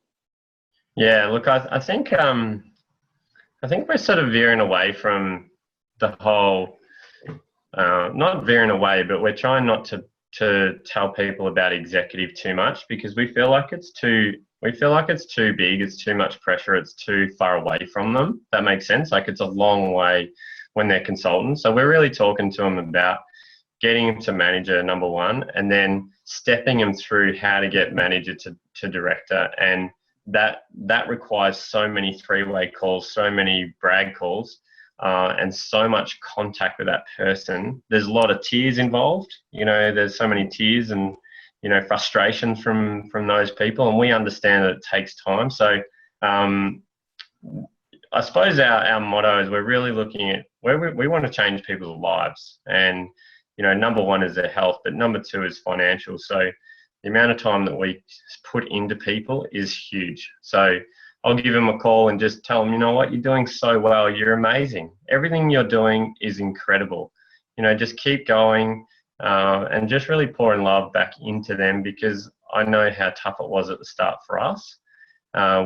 Yeah, look, I think we're sort of veering away from the whole, not veering away, but we're trying not to tell people about executive too much because we feel like it's too big, it's too much pressure, it's too far away from them. That makes sense. Like it's a long way when they're consultants. So we're really talking to them about getting them to manager, number one, and then stepping them through how to get manager to director. And that requires so many three-way calls, so many brag calls, and so much contact with that person. There's a lot of tears involved. There's so many tears and frustration from those people, and we understand that it takes time. So I suppose our motto is we're really looking at where we want to change people's lives, and number one is their health, but number two is financial. So the amount of time that we put into people is huge. So I'll give them a call and just tell them, you know what, you're doing so well, you're amazing, everything you're doing is incredible, just keep going. And just really pouring love back into them because I know how tough it was at the start for us.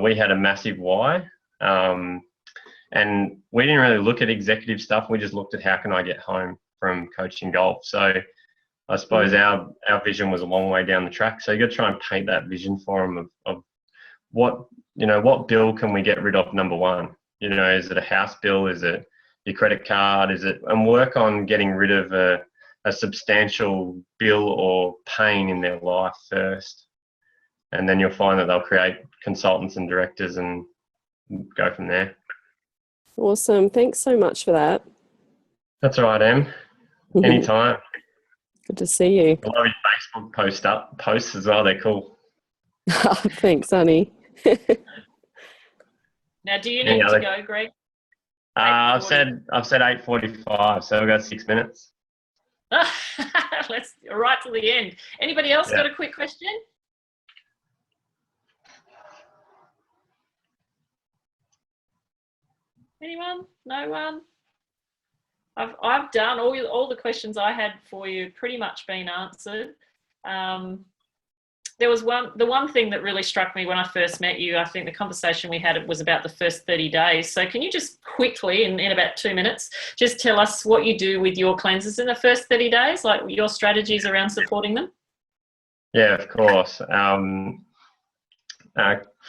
We had a massive why, and we didn't really look at executive stuff. We just looked at how can I get home from coaching golf. So I suppose our vision was a long way down the track. So you got to try and paint that vision for them of what bill can we get rid of, number one. Is it a house bill? Is it your credit card? And work on getting rid of a substantial bill or pain in their life first. And then you'll find that they'll create consultants and directors and go from there. Awesome. Thanks so much for that. That's all right, Em. Anytime. Good to see you. I love your Facebook posts as well. They're cool. Thanks, honey. Now, do you need to go, Greg? I've said 8:45, so we've got 6 minutes. Let's right to the end. Anybody else got a quick question? Anyone? No one? I've done all the questions I had for you, pretty much been answered. There was the one thing that really struck me when I first met you. I think the conversation we had was about the first 30 days. So can you just quickly, in about 2 minutes, just tell us what you do with your cleansers in the first 30 days, like your strategies around supporting them? Yeah, of course.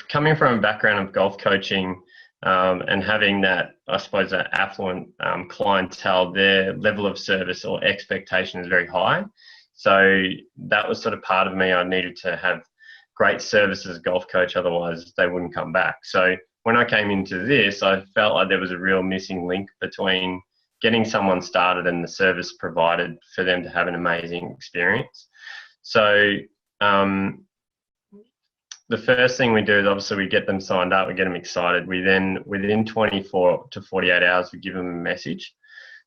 Coming from a background of golf coaching and having that, I suppose, that affluent clientele, their level of service or expectation is very high. So that was sort of part of me. I needed to have great service as a golf coach, otherwise they wouldn't come back. So when I came into this, I felt like there was a real missing link between getting someone started and the service provided for them to have an amazing experience. So the first thing we do is obviously we get them signed up, we get them excited. We then, within 24 to 48 hours, we give them a message.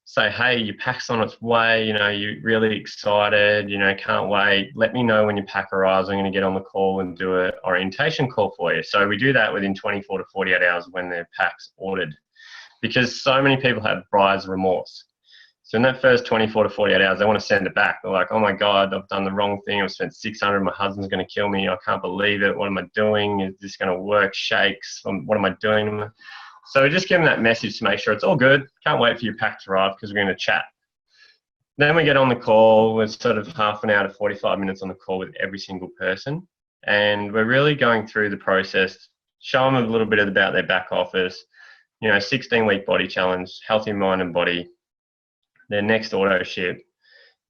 Say, hey, your pack's on its way, you're really excited, can't wait. Let me know when your pack arrives. I'm going to get on the call and do an orientation call for you. So we do that within 24 to 48 hours when their pack's ordered, because so many people have buyer's remorse. So in that first 24 to 48 hours, they want to send it back. They're like, oh my God, I've done the wrong thing. I've spent $600. My husband's going to kill me. I can't believe it. What am I doing? Is this going to work? Shakes. What am I doing? So we just give them that message to make sure it's all good. Can't wait for your pack to arrive because we're going to chat. Then we get on the call. We're sort of half an hour to 45 minutes on the call with every single person. And we're really going through the process, show them a little bit about their back office, 16-week body challenge, healthy mind and body, their next auto ship.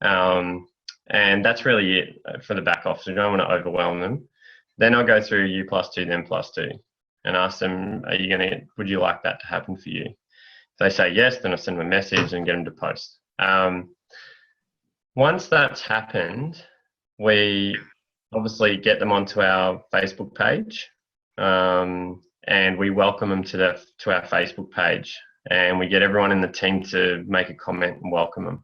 And that's really it for the back office. We don't want to overwhelm them. Then I'll go through you +2, them +2. And ask them, would you like that to happen for you? If they say yes, then I send them a message and get them to post. Once that's happened, we obviously get them onto our Facebook page, and we welcome them to our Facebook page, and we get everyone in the team to make a comment and welcome them,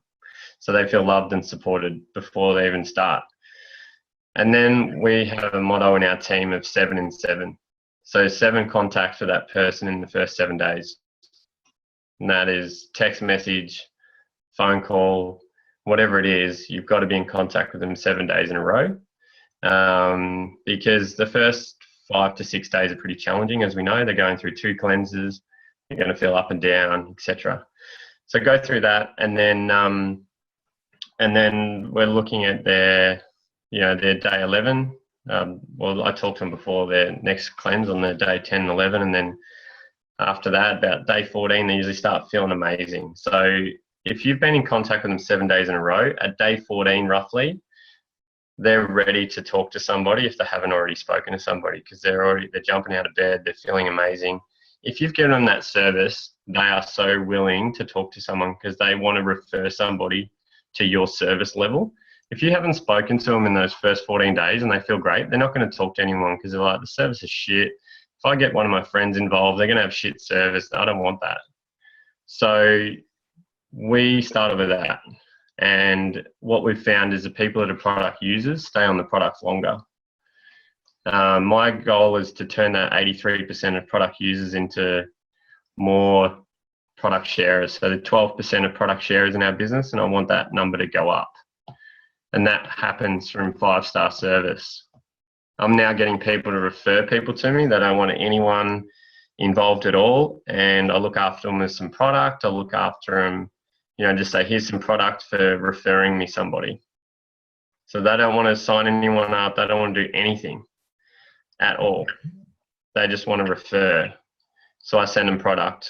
so they feel loved and supported before they even start. And then we have a motto in our team of 7 in 7. So 7 contacts for that person in the first 7 days. And that is text message, phone call, whatever it is, you've got to be in contact with them 7 days in a row. Because the first 5 to 6 days are pretty challenging. As we know, they're going through 2 cleanses, you're going to feel up and down, etc. So go through that, and then we're looking at their day 11. I talked to them before their next cleanse on their day 10 and 11, and then after that, about day 14, they usually start feeling amazing. So if you've been in contact with them 7 days in a row, at day 14 roughly, they're ready to talk to somebody if they haven't already spoken to somebody, because they're jumping out of bed, they're feeling amazing. If you've given them that service, they are so willing to talk to someone because they want to refer somebody to your service level. If you haven't spoken to them in those first 14 days and they feel great, they're not going to talk to anyone because they're like, the service is shit. If I get one of my friends involved, they're going to have shit service. I don't want that. So we started with that. And what we've found is the people that are product users stay on the product longer. My goal is to turn that 83% of product users into more product sharers. So the 12% of product sharers in our business, and I want that number to go up. And that happens from 5-star service. I'm now getting people to refer people to me. They don't want anyone involved at all. And I look after them with some product. I look after them, just say, here's some product for referring me somebody. So they don't want to sign anyone up. They don't want to do anything at all. They just want to refer. So I send them product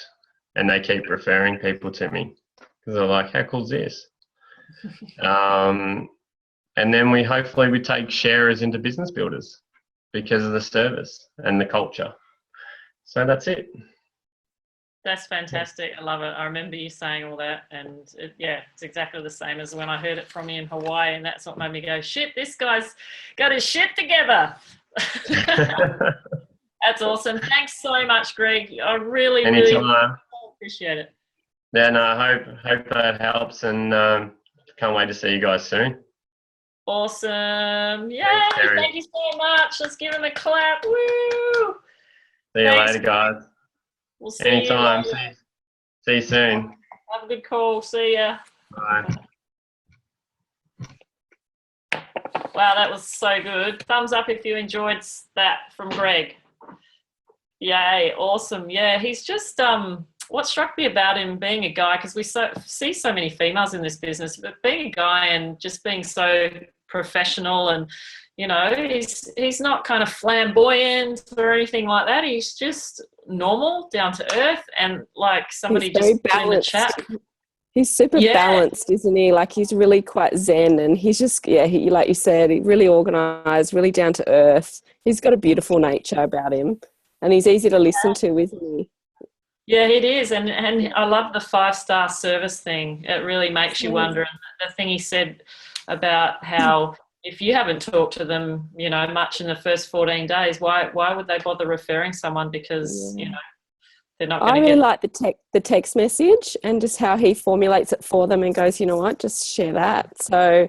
and they keep referring people to me because they're like, how cool is this? And then we take sharers into business builders because of the service and the culture. So that's it. That's fantastic. I love it. I remember you saying all that, and it's exactly the same as when I heard it from you in Hawaii, and that's what made me go, shit, this guy's got his shit together. That's awesome. Thanks so much, Greg. I really appreciate it. Yeah, no, I hope that helps, and can't wait to see you guys soon. Awesome. Yay. Thank you so much. Let's give him a clap. Woo. See you later, guys. We'll see Anytime. you later. See you soon. Have a good call. See ya. Bye. Wow, that was so good. Thumbs up if you enjoyed that from Greg. Yay, awesome. Yeah, he's just what struck me about him being a guy, because we see so many females in this business, but being a guy and just being so professional, and you know, he's not kind of flamboyant or anything like that. He's just normal, down to earth, and like somebody He's very just put in the balanced. chat. He's super balanced, isn't he? Like he's really quite zen, and he's just he, like you said, he really organised, really down to earth. He's got a beautiful nature about him, and he's easy to listen to, isn't he? Yeah, it is, and I love the 5-star service thing. It really makes you wonder. And the thing he said about how if you haven't talked to them, you know, much in the first 14 days, why would they bother referring someone? Because you know, they're not going to I really like the text message and just how he formulates it for them and goes, you know what, just share that. So,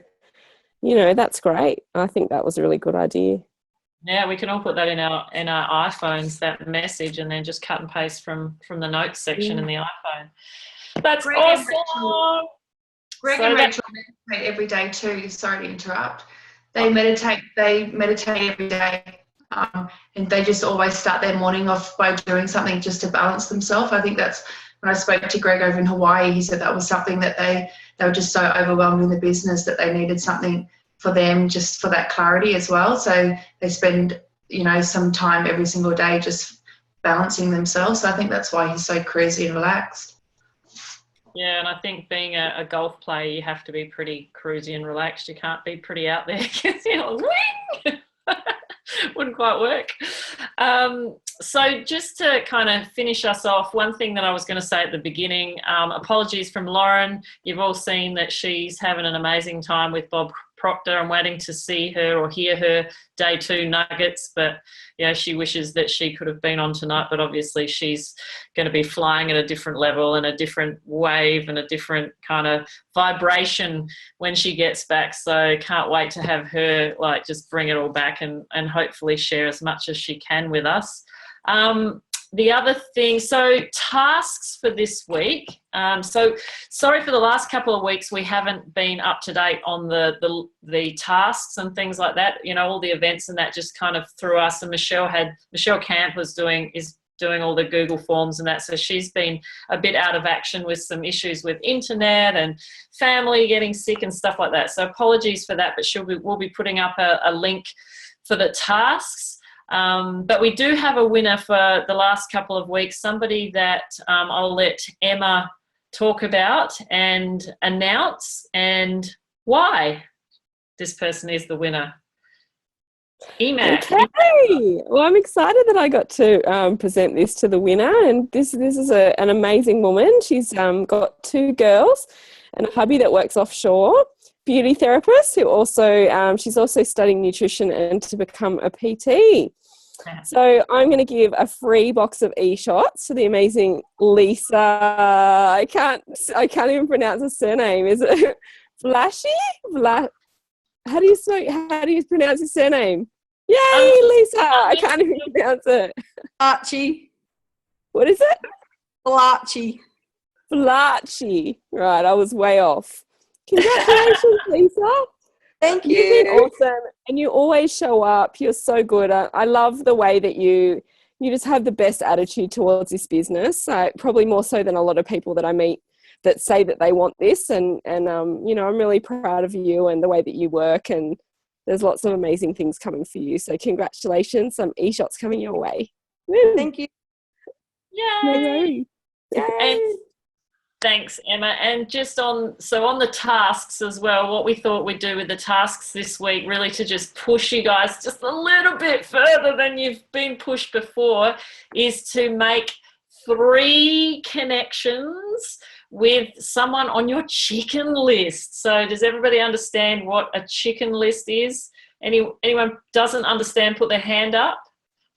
you know, that's great. I think that was a really good idea. Yeah, we can all put that in our iPhones, that message, and then just cut and paste from the notes section in the iPhone. That's awesome. Greg and Rachel meditate every day too. Sorry to interrupt. They meditate every day. And they just always start their morning off by doing something just to balance themselves. I think that's when I spoke to Greg over in Hawaii, he said that was something that they were just so overwhelmed in the business that they needed something for them, just for that clarity as well. So they spend, you know, some time every single day just balancing themselves. So I think that's why he's so cruisy and relaxed. Yeah, and I think being a golf player, you have to be pretty cruisy and relaxed. You can't be pretty out there because you're wing. Wouldn't quite work. So just to kind of finish us off, one thing that I was going to say at the beginning, apologies from Lauren. You've all seen that she's having an amazing time with Bob Proctor. I'm waiting to see her or hear her day 2 nuggets, but you know, she wishes that she could have been on tonight, but obviously she's going to be flying at a different level and a different wave and a different kind of vibration when she gets back. So can't wait to have her like just bring it all back and hopefully share as much as she can with us. The other thing, so tasks for this week. So sorry for the last couple of weeks we haven't been up to date on the tasks and things like that. You know, all the events and that just kind of threw us. And Michelle Camp is doing all the Google Forms and that. So she's been a bit out of action with some issues with internet and family getting sick and stuff like that. So apologies for that, but we'll be putting up a link for the tasks. But we do have a winner for the last couple of weeks, somebody that I'll let Emma talk about and announce and why this person is the winner. Emac. Okay. Well, I'm excited that I got to present this to the winner, and this is an amazing woman. She's got 2 girls and a hubby that works offshore, beauty therapist who also she's also studying nutrition and to become a PT. So I'm going to give a free box of e-shots to the amazing Lisa. I can't even pronounce her surname. Is it Flashy? How do you pronounce his surname? Yay, Lisa! I can't even pronounce it. Archie. What is it? Blarchy. Blarchy. Right, I was way off. Congratulations, Lisa. Thank you. You've been awesome, and you always show up. You're so good. I love the way that you just have the best attitude towards this business. Probably more so than a lot of people that I meet that say that they want this. And you know, I'm really proud of you and the way that you work. And there's lots of amazing things coming for you. So congratulations. Some e-shots coming your way. Woo. Thank you. Yay! Yay. And thanks, Emma. And just on the tasks as well, what we thought we'd do with the tasks this week, really to just push you guys just a little bit further than you've been pushed before, is to make 3 connections with someone on your chicken list. So does everybody understand what a chicken list is? Anyone doesn't understand, put their hand up.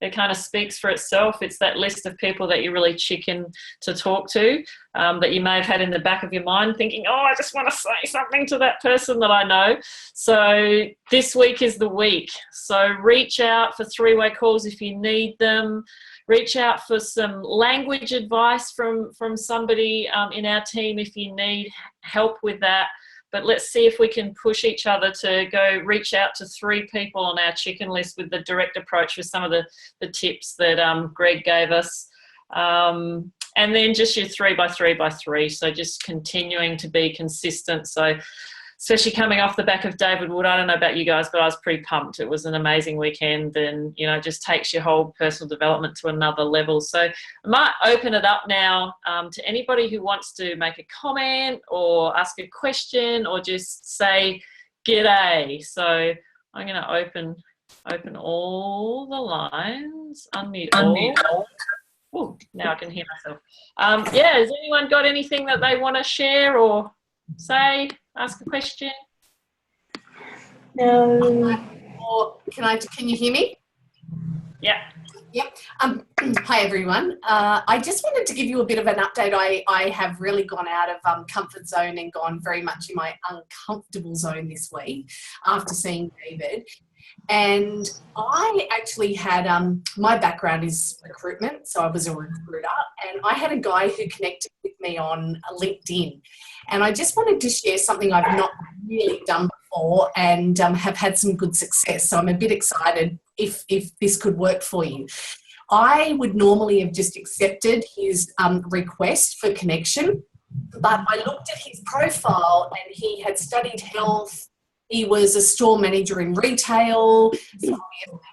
It kind of speaks for itself. It's that list of people that you're really chicken to talk to, that you may have had in the back of your mind thinking, oh, I just want to say something to that person that I know. So this week is the week. So reach out for 3-way calls if you need them. reach out for some language advice from somebody in our team if you need help with that. But let's see if we can push each other to go reach out to 3 people on our chicken list with the direct approach with some of the tips that Greg gave us. And then just your 3 by 3 by 3. So just continuing to be consistent. So especially coming off the back of David Wood, I don't know about you guys, but I was pretty pumped. It was an amazing weekend and, you know, just takes your whole personal development to another level. So I might open it up now to anybody who wants to make a comment or ask a question or just say g'day. So I'm going to open all the lines, unmute all. Oh, now I can hear myself. Yeah, has anyone got anything that they want to share or say, ask a question? No. Or can you hear me? Yeah. Yep. Hi everyone. I just wanted to give you a bit of an update. I have really gone out of comfort zone and gone very much in my uncomfortable zone this week after seeing David. And I actually had, my background is recruitment, so I was a recruiter, and I had a guy who connected with me on LinkedIn. And I just wanted to share something I've not really done before and have had some good success. So I'm a bit excited if this could work for you. I would normally have just accepted his request for connection, but I looked at his profile and he had studied health. He was a store manager in retail, so obviously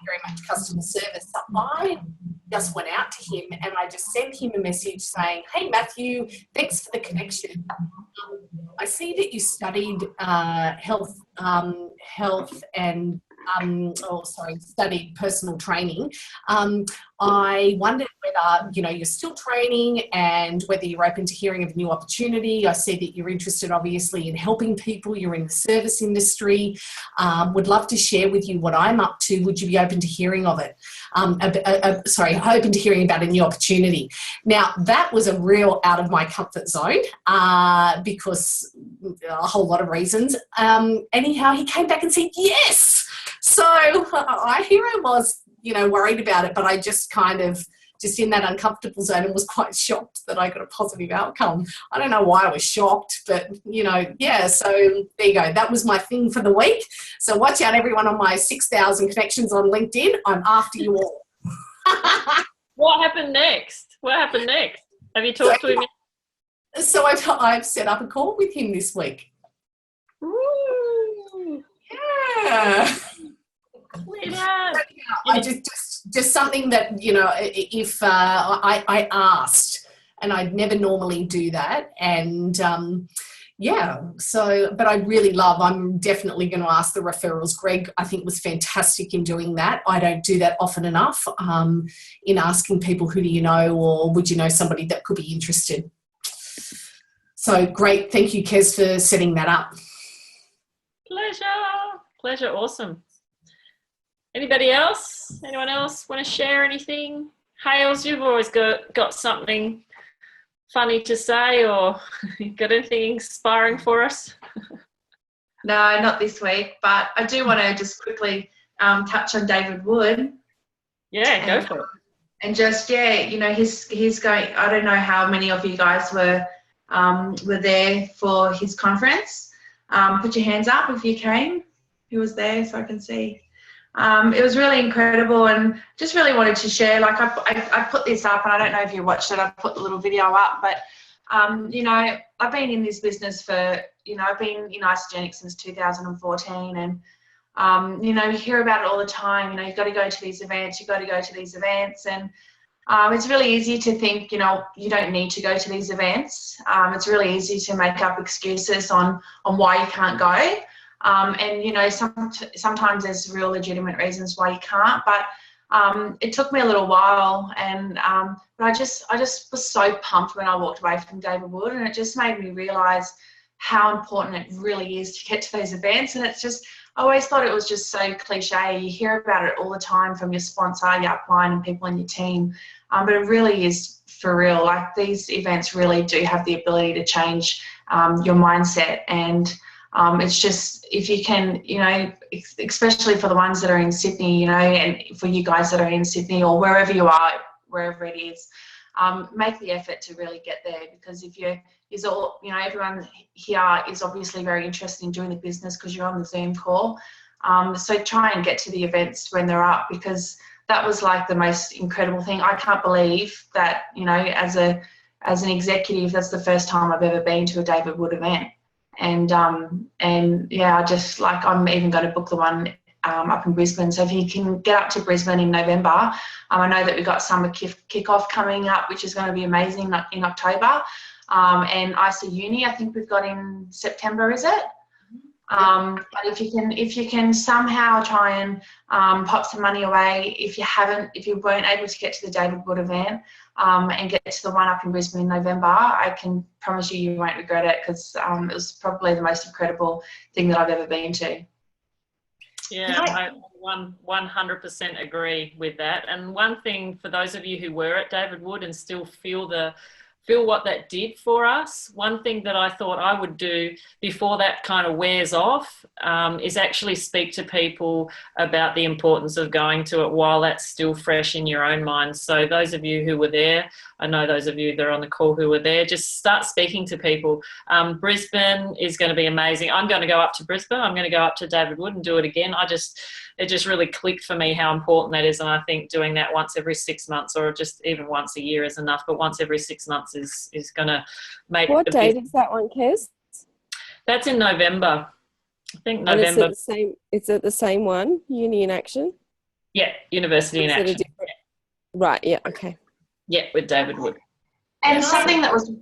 very much customer service. So I just went out to him and I just sent him a message saying, hey, Matthew, thanks for the connection. I see that you studied health and studied personal training. I wondered whether, you know, you're still training and whether you're open to hearing of a new opportunity. I see that you're interested, obviously, in helping people. You're in the service industry. Would love to share with you what I'm up to. Would you be open to hearing of it? Open to hearing about a new opportunity. Now, that was a real out of my comfort zone because a whole lot of reasons. Anyhow, he came back and said, yes. So here I was, you know, worried about it, but I just kind of just in that uncomfortable zone and was quite shocked that I got a positive outcome. I don't know why I was shocked, but, you know, yeah, so there you go. That was my thing for the week. So watch out, everyone, on my 6,000 connections on LinkedIn. I'm after you all. What happened next? Have you talked to him? So I've set up a call with him this week. Ooh. Yeah. Yeah. I just something that, you know, if I asked, and I'd never normally do that, and yeah, so, but I really I'm definitely going to ask the referrals. Greg, I think, was fantastic in doing that. I don't do that often enough in asking people, who do you know, or would you know somebody that could be interested? So great. Thank you, Kez, for setting that up. Pleasure. Awesome. Anybody else? Anyone else want to share anything? Hales, you've always got something funny to say, or got anything inspiring for us? No, not this week, but I do want to just quickly touch on David Wood. Yeah, go for it. And just, yeah, you know, he's going, I don't know how many of you guys were there for his conference. Put your hands up if you came. Who was there so I can see? It was really incredible, and just really wanted to share. Like I put this up, and I don't know if you watched it. I put the little video up, but you know, I've been in this business for, you know, I've been in Isagenix since 2014, and you know, you hear about it all the time. You know, you've got to go to these events. You've got to go to these events, and it's really easy to think, you know, you don't need to go to these events. It's really easy to make up excuses on why you can't go. And, you know, sometimes there's real legitimate reasons why you can't, but it took me a little while, and but I just was so pumped when I walked away from David Wood, and it just made me realise how important it really is to get to those events. And it's just, I always thought it was just so cliche. You hear about it all the time from your sponsor, your upline, and people in your team, but it really is for real. Like, these events really do have the ability to change your mindset, and it's just, if you can, you know, especially for the ones that are in Sydney, you know, and for you guys that are in Sydney or wherever you are, wherever it is. Make the effort to really get there, because if everyone here is obviously very interested in doing the business because you're on the Zoom call. So try and get to the events when they're up, because that was like the most incredible thing. I can't believe that, as an executive, that's the first time I've ever been to a David Wood event. And yeah, I'm even going to book the one up in Brisbane. So if you can get up to Brisbane in November, I know that we've got summer kickoff coming up, which is going to be amazing in October. And IC Uni, I think we've got in September, is it? But if you can somehow try and pop some money away, if you weren't able to get to the David Wood event and get to the one up in Brisbane in November, I can promise you won't regret it, because it was probably the most incredible thing that I've ever been to. Yeah, I 100% agree with that. And one thing for those of you who were at David Wood and still feel what that did for us, one thing that I thought I would do before that kind of wears off is actually speak to people about the importance of going to it while that's still fresh in your own mind. So those of you who were there, I know those of you that are on the call who were there, just start speaking to people. Brisbane is going to be amazing. I'm going to go up to Brisbane. I'm going to go up to David Wood and do it again. It just really clicked for me how important that is. And I think doing that once every 6 months, or just even once a year, is enough. But once every 6 months is going to make. What date is that one, Kez? That's in November. I think And November. It's at the same one, Uni in Action? Yeah, University in Action. Right, yeah, okay. Yeah, with David Wood. And something that was,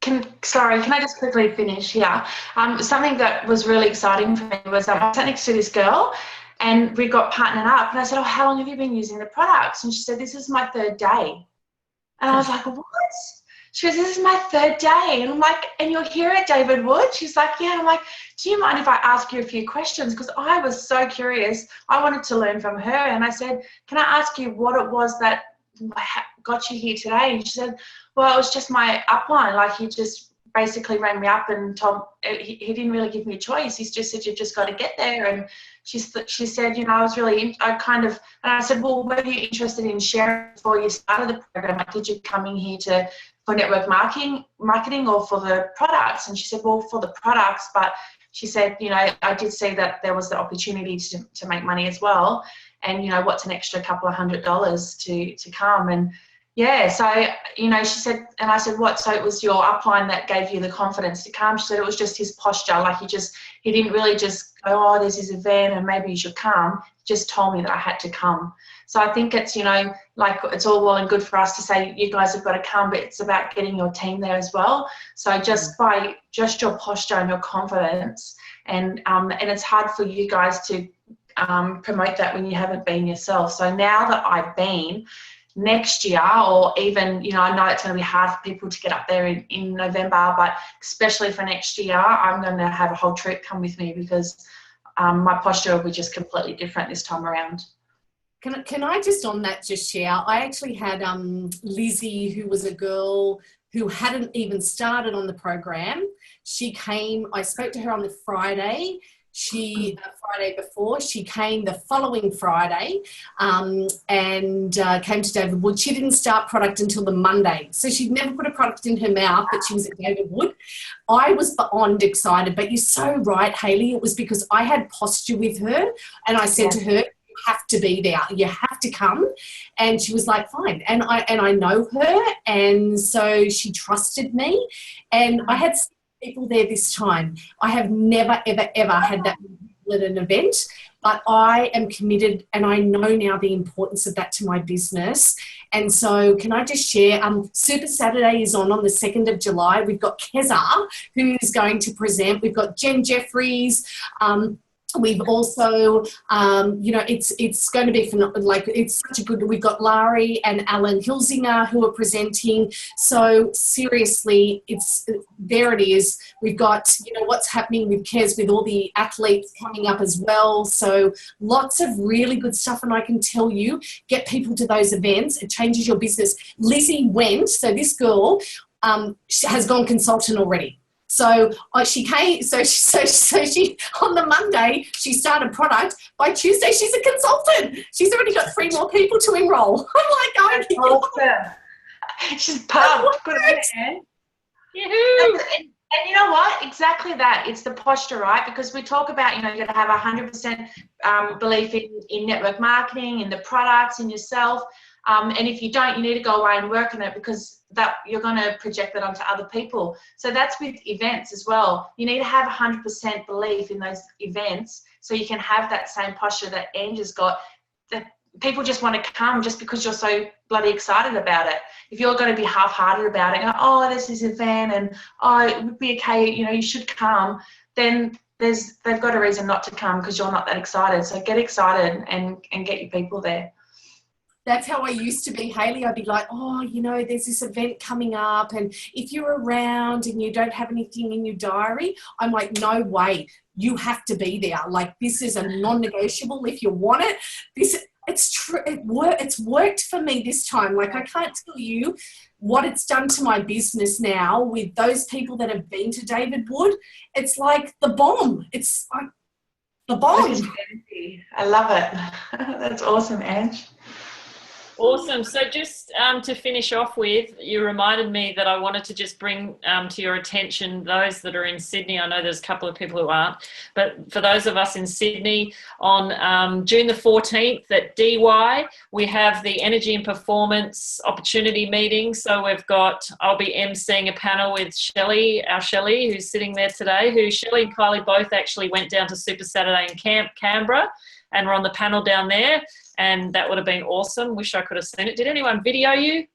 can I just quickly finish here? Something that was really exciting for me was I sat next to this girl and we got partnered up, and I said, "Oh, how long have you been using the products?" And she said, "This is my 3rd day." And I was like, "What?" She goes, "This is my 3rd day." And I'm like, "And you're here at David Wood?" She's like, "Yeah." And I'm like, "Do you mind if I ask you a few questions?" Because I was so curious. I wanted to learn from her. And I said, "Can I ask you what it was that got you here today?" And she said, "Well, it was just my upline. Like, he just basically rang me up and told, he didn't really give me a choice. He just said, you've just got to get there." And she said, I was really, and I said, "Well, were you interested in sharing before you started the program? Like, did you come in here for network marketing or for the products?" And she said, "Well, for the products," but she said, "I did see that there was the opportunity to make money as well. And, what's an extra couple of $100 to come?" And yeah, so, she said, and I said, "What? So it was your upline that gave you the confidence to come?" She said, "It was just his posture. Like, he didn't really just go, 'Oh, there's this event and maybe you should come.' He just told me that I had to come." So I think it's, like, it's all well and good for us to say, you guys have got to come, but it's about getting your team there as well. So just by just your posture and your confidence, and it's hard for you guys to promote that when you haven't been yourself. So now that I've been, next year, or even, I know it's going to be hard for people to get up there in November, but especially for next year, I'm going to have a whole troop come with me, because my posture will be just completely different this time around. Can I just on that just share? I actually had Lizzie, who was a girl who hadn't even started on the program. She came, I spoke to her on the Friday. Friday before, she came the following Friday and came to David Wood. She didn't start product until the Monday. So she'd never put a product in her mouth, but she was at David Wood. I was beyond excited, but you're so right, Hayley. It was because I had posture with her, and I said to her, "You have to be there. You have to come." And she was like, "Fine." And I know her, and so she trusted me. And I had people there this time. I have never, ever, ever had that at an event, but I am committed, and I know now the importance of that to my business. And so can I just share, Super Saturday is on the 2nd of July. We've got Keza, who is going to present. We've got Jen Jeffries. We've also, it's going to be it's such a good, we've got Larry and Alan Hilsinger who are presenting. So seriously, there it is. We've got, what's happening with Kez, with all the athletes coming up as well. So lots of really good stuff. And I can tell you, get people to those events. It changes your business. Lizzie went, so this girl has gone consultant already. So she came. So she on the Monday she started product. By Tuesday she's a consultant. She's already got 3 more people to enroll. I'm like, oh, Awesome. She's pumped. Good on you, Anne. Yahoo! And you know what? Exactly that. It's the posture, right? Because we talk about, you got to have 100% belief in network marketing, in the products, in yourself. And if you don't, you need to go away and work on it, because that you're going to project that onto other people. So that's with events as well. You need to have 100% belief in those events so you can have that same posture that Angie's got. That people just want to come just because you're so bloody excited about it. If you're going to be half-hearted about it, oh, this is an event and oh, it would be okay, you should come, then they've got a reason not to come because you're not that excited. So get excited and get your people there. That's how I used to be, Hayley. I'd be like, oh, there's this event coming up, and if you're around and you don't have anything in your diary, I'm like, no way, you have to be there. Like, this is a non-negotiable. If you want it, it's true. It's worked for me this time. Like, I can't tell you what it's done to my business now with those people that have been to David Wood. It's like the bomb. It's like the bomb. I love it. That's awesome, Ange. Awesome. So just to finish off with, you reminded me that I wanted to just bring to your attention those that are in Sydney. I know there's a couple of people who aren't, but for those of us in Sydney, on June the 14th at DY, we have the Energy and Performance Opportunity Meeting. So I'll be emceeing a panel with Shelley, our Shelley, who's sitting there today, Shelley and Kylie both actually went down to Super Saturday in Canberra and were on the panel down there. And that would have been awesome. Wish I could have seen it. Did anyone video you?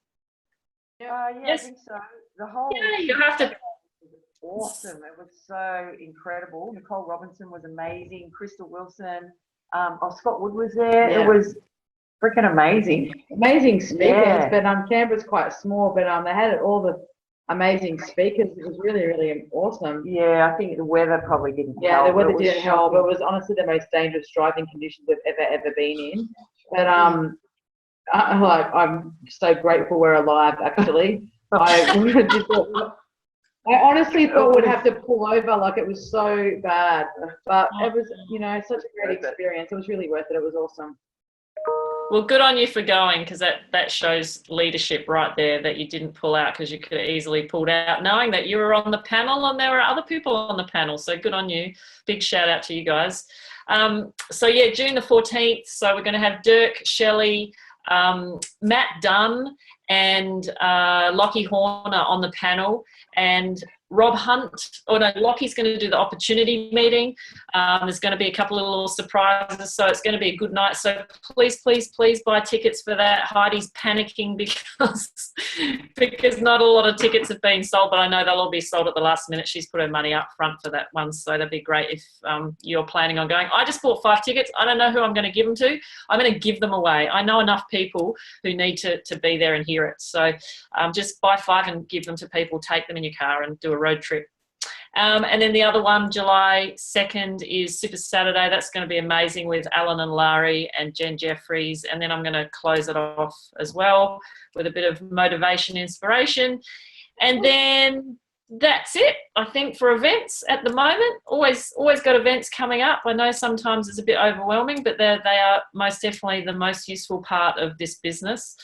Yeah, Yes. I think so. The whole Yeah, you have to. was awesome. It was so incredible. Nicole Robinson was amazing. Crystal Wilson, Scott Wood was there. Yeah. It was freaking amazing. Amazing speakers, Yeah. but Canberra's quite small, but they had all the amazing speakers. It was really, really awesome. Yeah, I think the weather probably didn't Yeah, help. the weather It was didn't help. It shocking. was honestly the most dangerous driving conditions I've ever been in. But I'm so grateful we're alive. Actually, I honestly thought we'd have to pull over. Like, it was so bad, but it was such a great experience. It was really worth it. It was awesome. Well, good on you for going, because that shows leadership right there, that you didn't pull out, because you could have easily pulled out knowing that you were on the panel and there were other people on the panel. So good on you. Big shout out to you guys. So yeah, June the 14th. So we're going to have Dirk, Shelley, Matt Dunn and Lockie Horner on the panel, and Rob Hunt, Lockie's going to do the opportunity meeting. There's going to be a couple of little surprises, so it's going to be a good night. So please, please, please buy tickets for that. Heidi's panicking because not a lot of tickets have been sold, but I know they'll all be sold at the last minute. She's put her money up front for that one, so that'd be great if you're planning on going. I just bought 5 tickets. I don't know who I'm going to give them to. I'm going to give them away. I know enough people who need to be there and hear it. So just buy 5 and give them to people. Take them in your car and do a road trip. And then the other one, July 2nd, is Super Saturday. That's going to be amazing with Alan and Larry and Jen Jeffries. And then I'm going to close it off as well with a bit of motivation, inspiration. And then that's it, I think, for events at the moment. Always got events coming up. I know sometimes it's a bit overwhelming, but they are most definitely the most useful part of this business.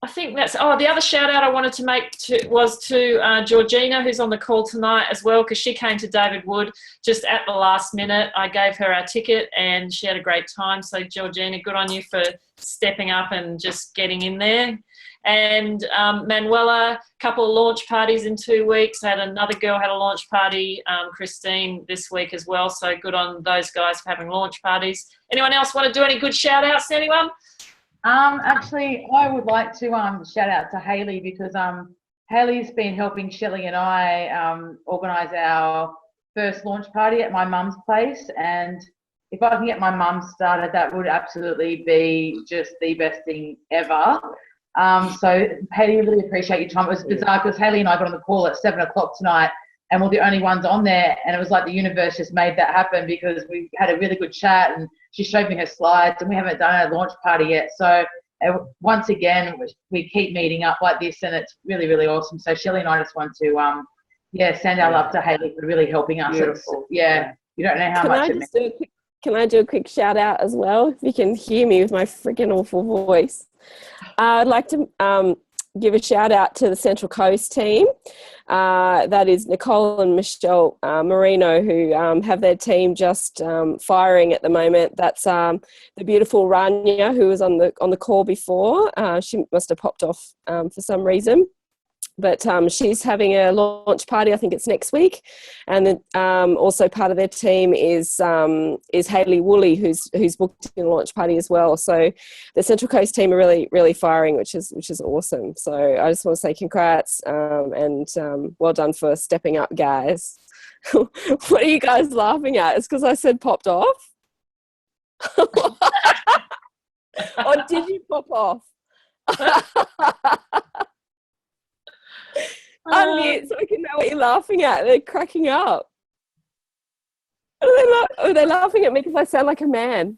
I think that's, the other shout out I wanted to make was to Georgina, who's on the call tonight as well, because she came to David Wood just at the last minute. I gave her our ticket and she had a great time. So Georgina, good on you for stepping up and just getting in there. And Manuela, a couple of launch parties in 2 weeks. Another girl had a launch party, Christine, this week as well. So good on those guys for having launch parties. Anyone else want to do any good shout outs? Anyone? Actually, I would like to shout out to Hayley, because Hayley's been helping Shelley and I organise our first launch party at my mum's place, and if I can get my mum started, that would absolutely be just the best thing ever. So Hayley, really appreciate your time. It was bizarre because Hayley and I got on the call at 7 o'clock tonight, and we're the only ones on there, and it was like the universe just made that happen, because we had a really good chat and she showed me her slides, and we haven't done a launch party yet. So once again, we keep meeting up like this, and it's really, really awesome. So Shelley and I just want to Yeah, send our love to Hayley for really helping us. Beautiful. Yeah, you don't know how much it means. Can I do a quick shout out as well? If you can hear me with my freaking awful voice. I'd like to give a shout out to the Central Coast team. That is Nicole and Michelle Marino, who have their team just firing at the moment. That's the beautiful Rania, who was on the call before. She must have popped off for some reason. But she's having a launch party. I think it's next week, and then also part of their team is Hayley Woolley, who's booked in a launch party as well. So the Central Coast team are really firing, which is awesome. So I just want to say congrats and well done for stepping up, guys. What are you guys laughing at? It's because I said popped off. Or did you pop off? Unmute so I can know what you're laughing at. They're cracking up. Are they laughing at me because I sound like a man?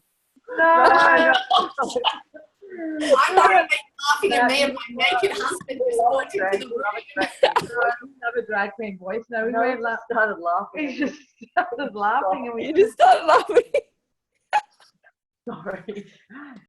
No. I thought they were laughing at me and my naked husband just walked into the room. Another drag queen voice. No, we started laughing. He just started laughing. And You just started laughing. Sorry.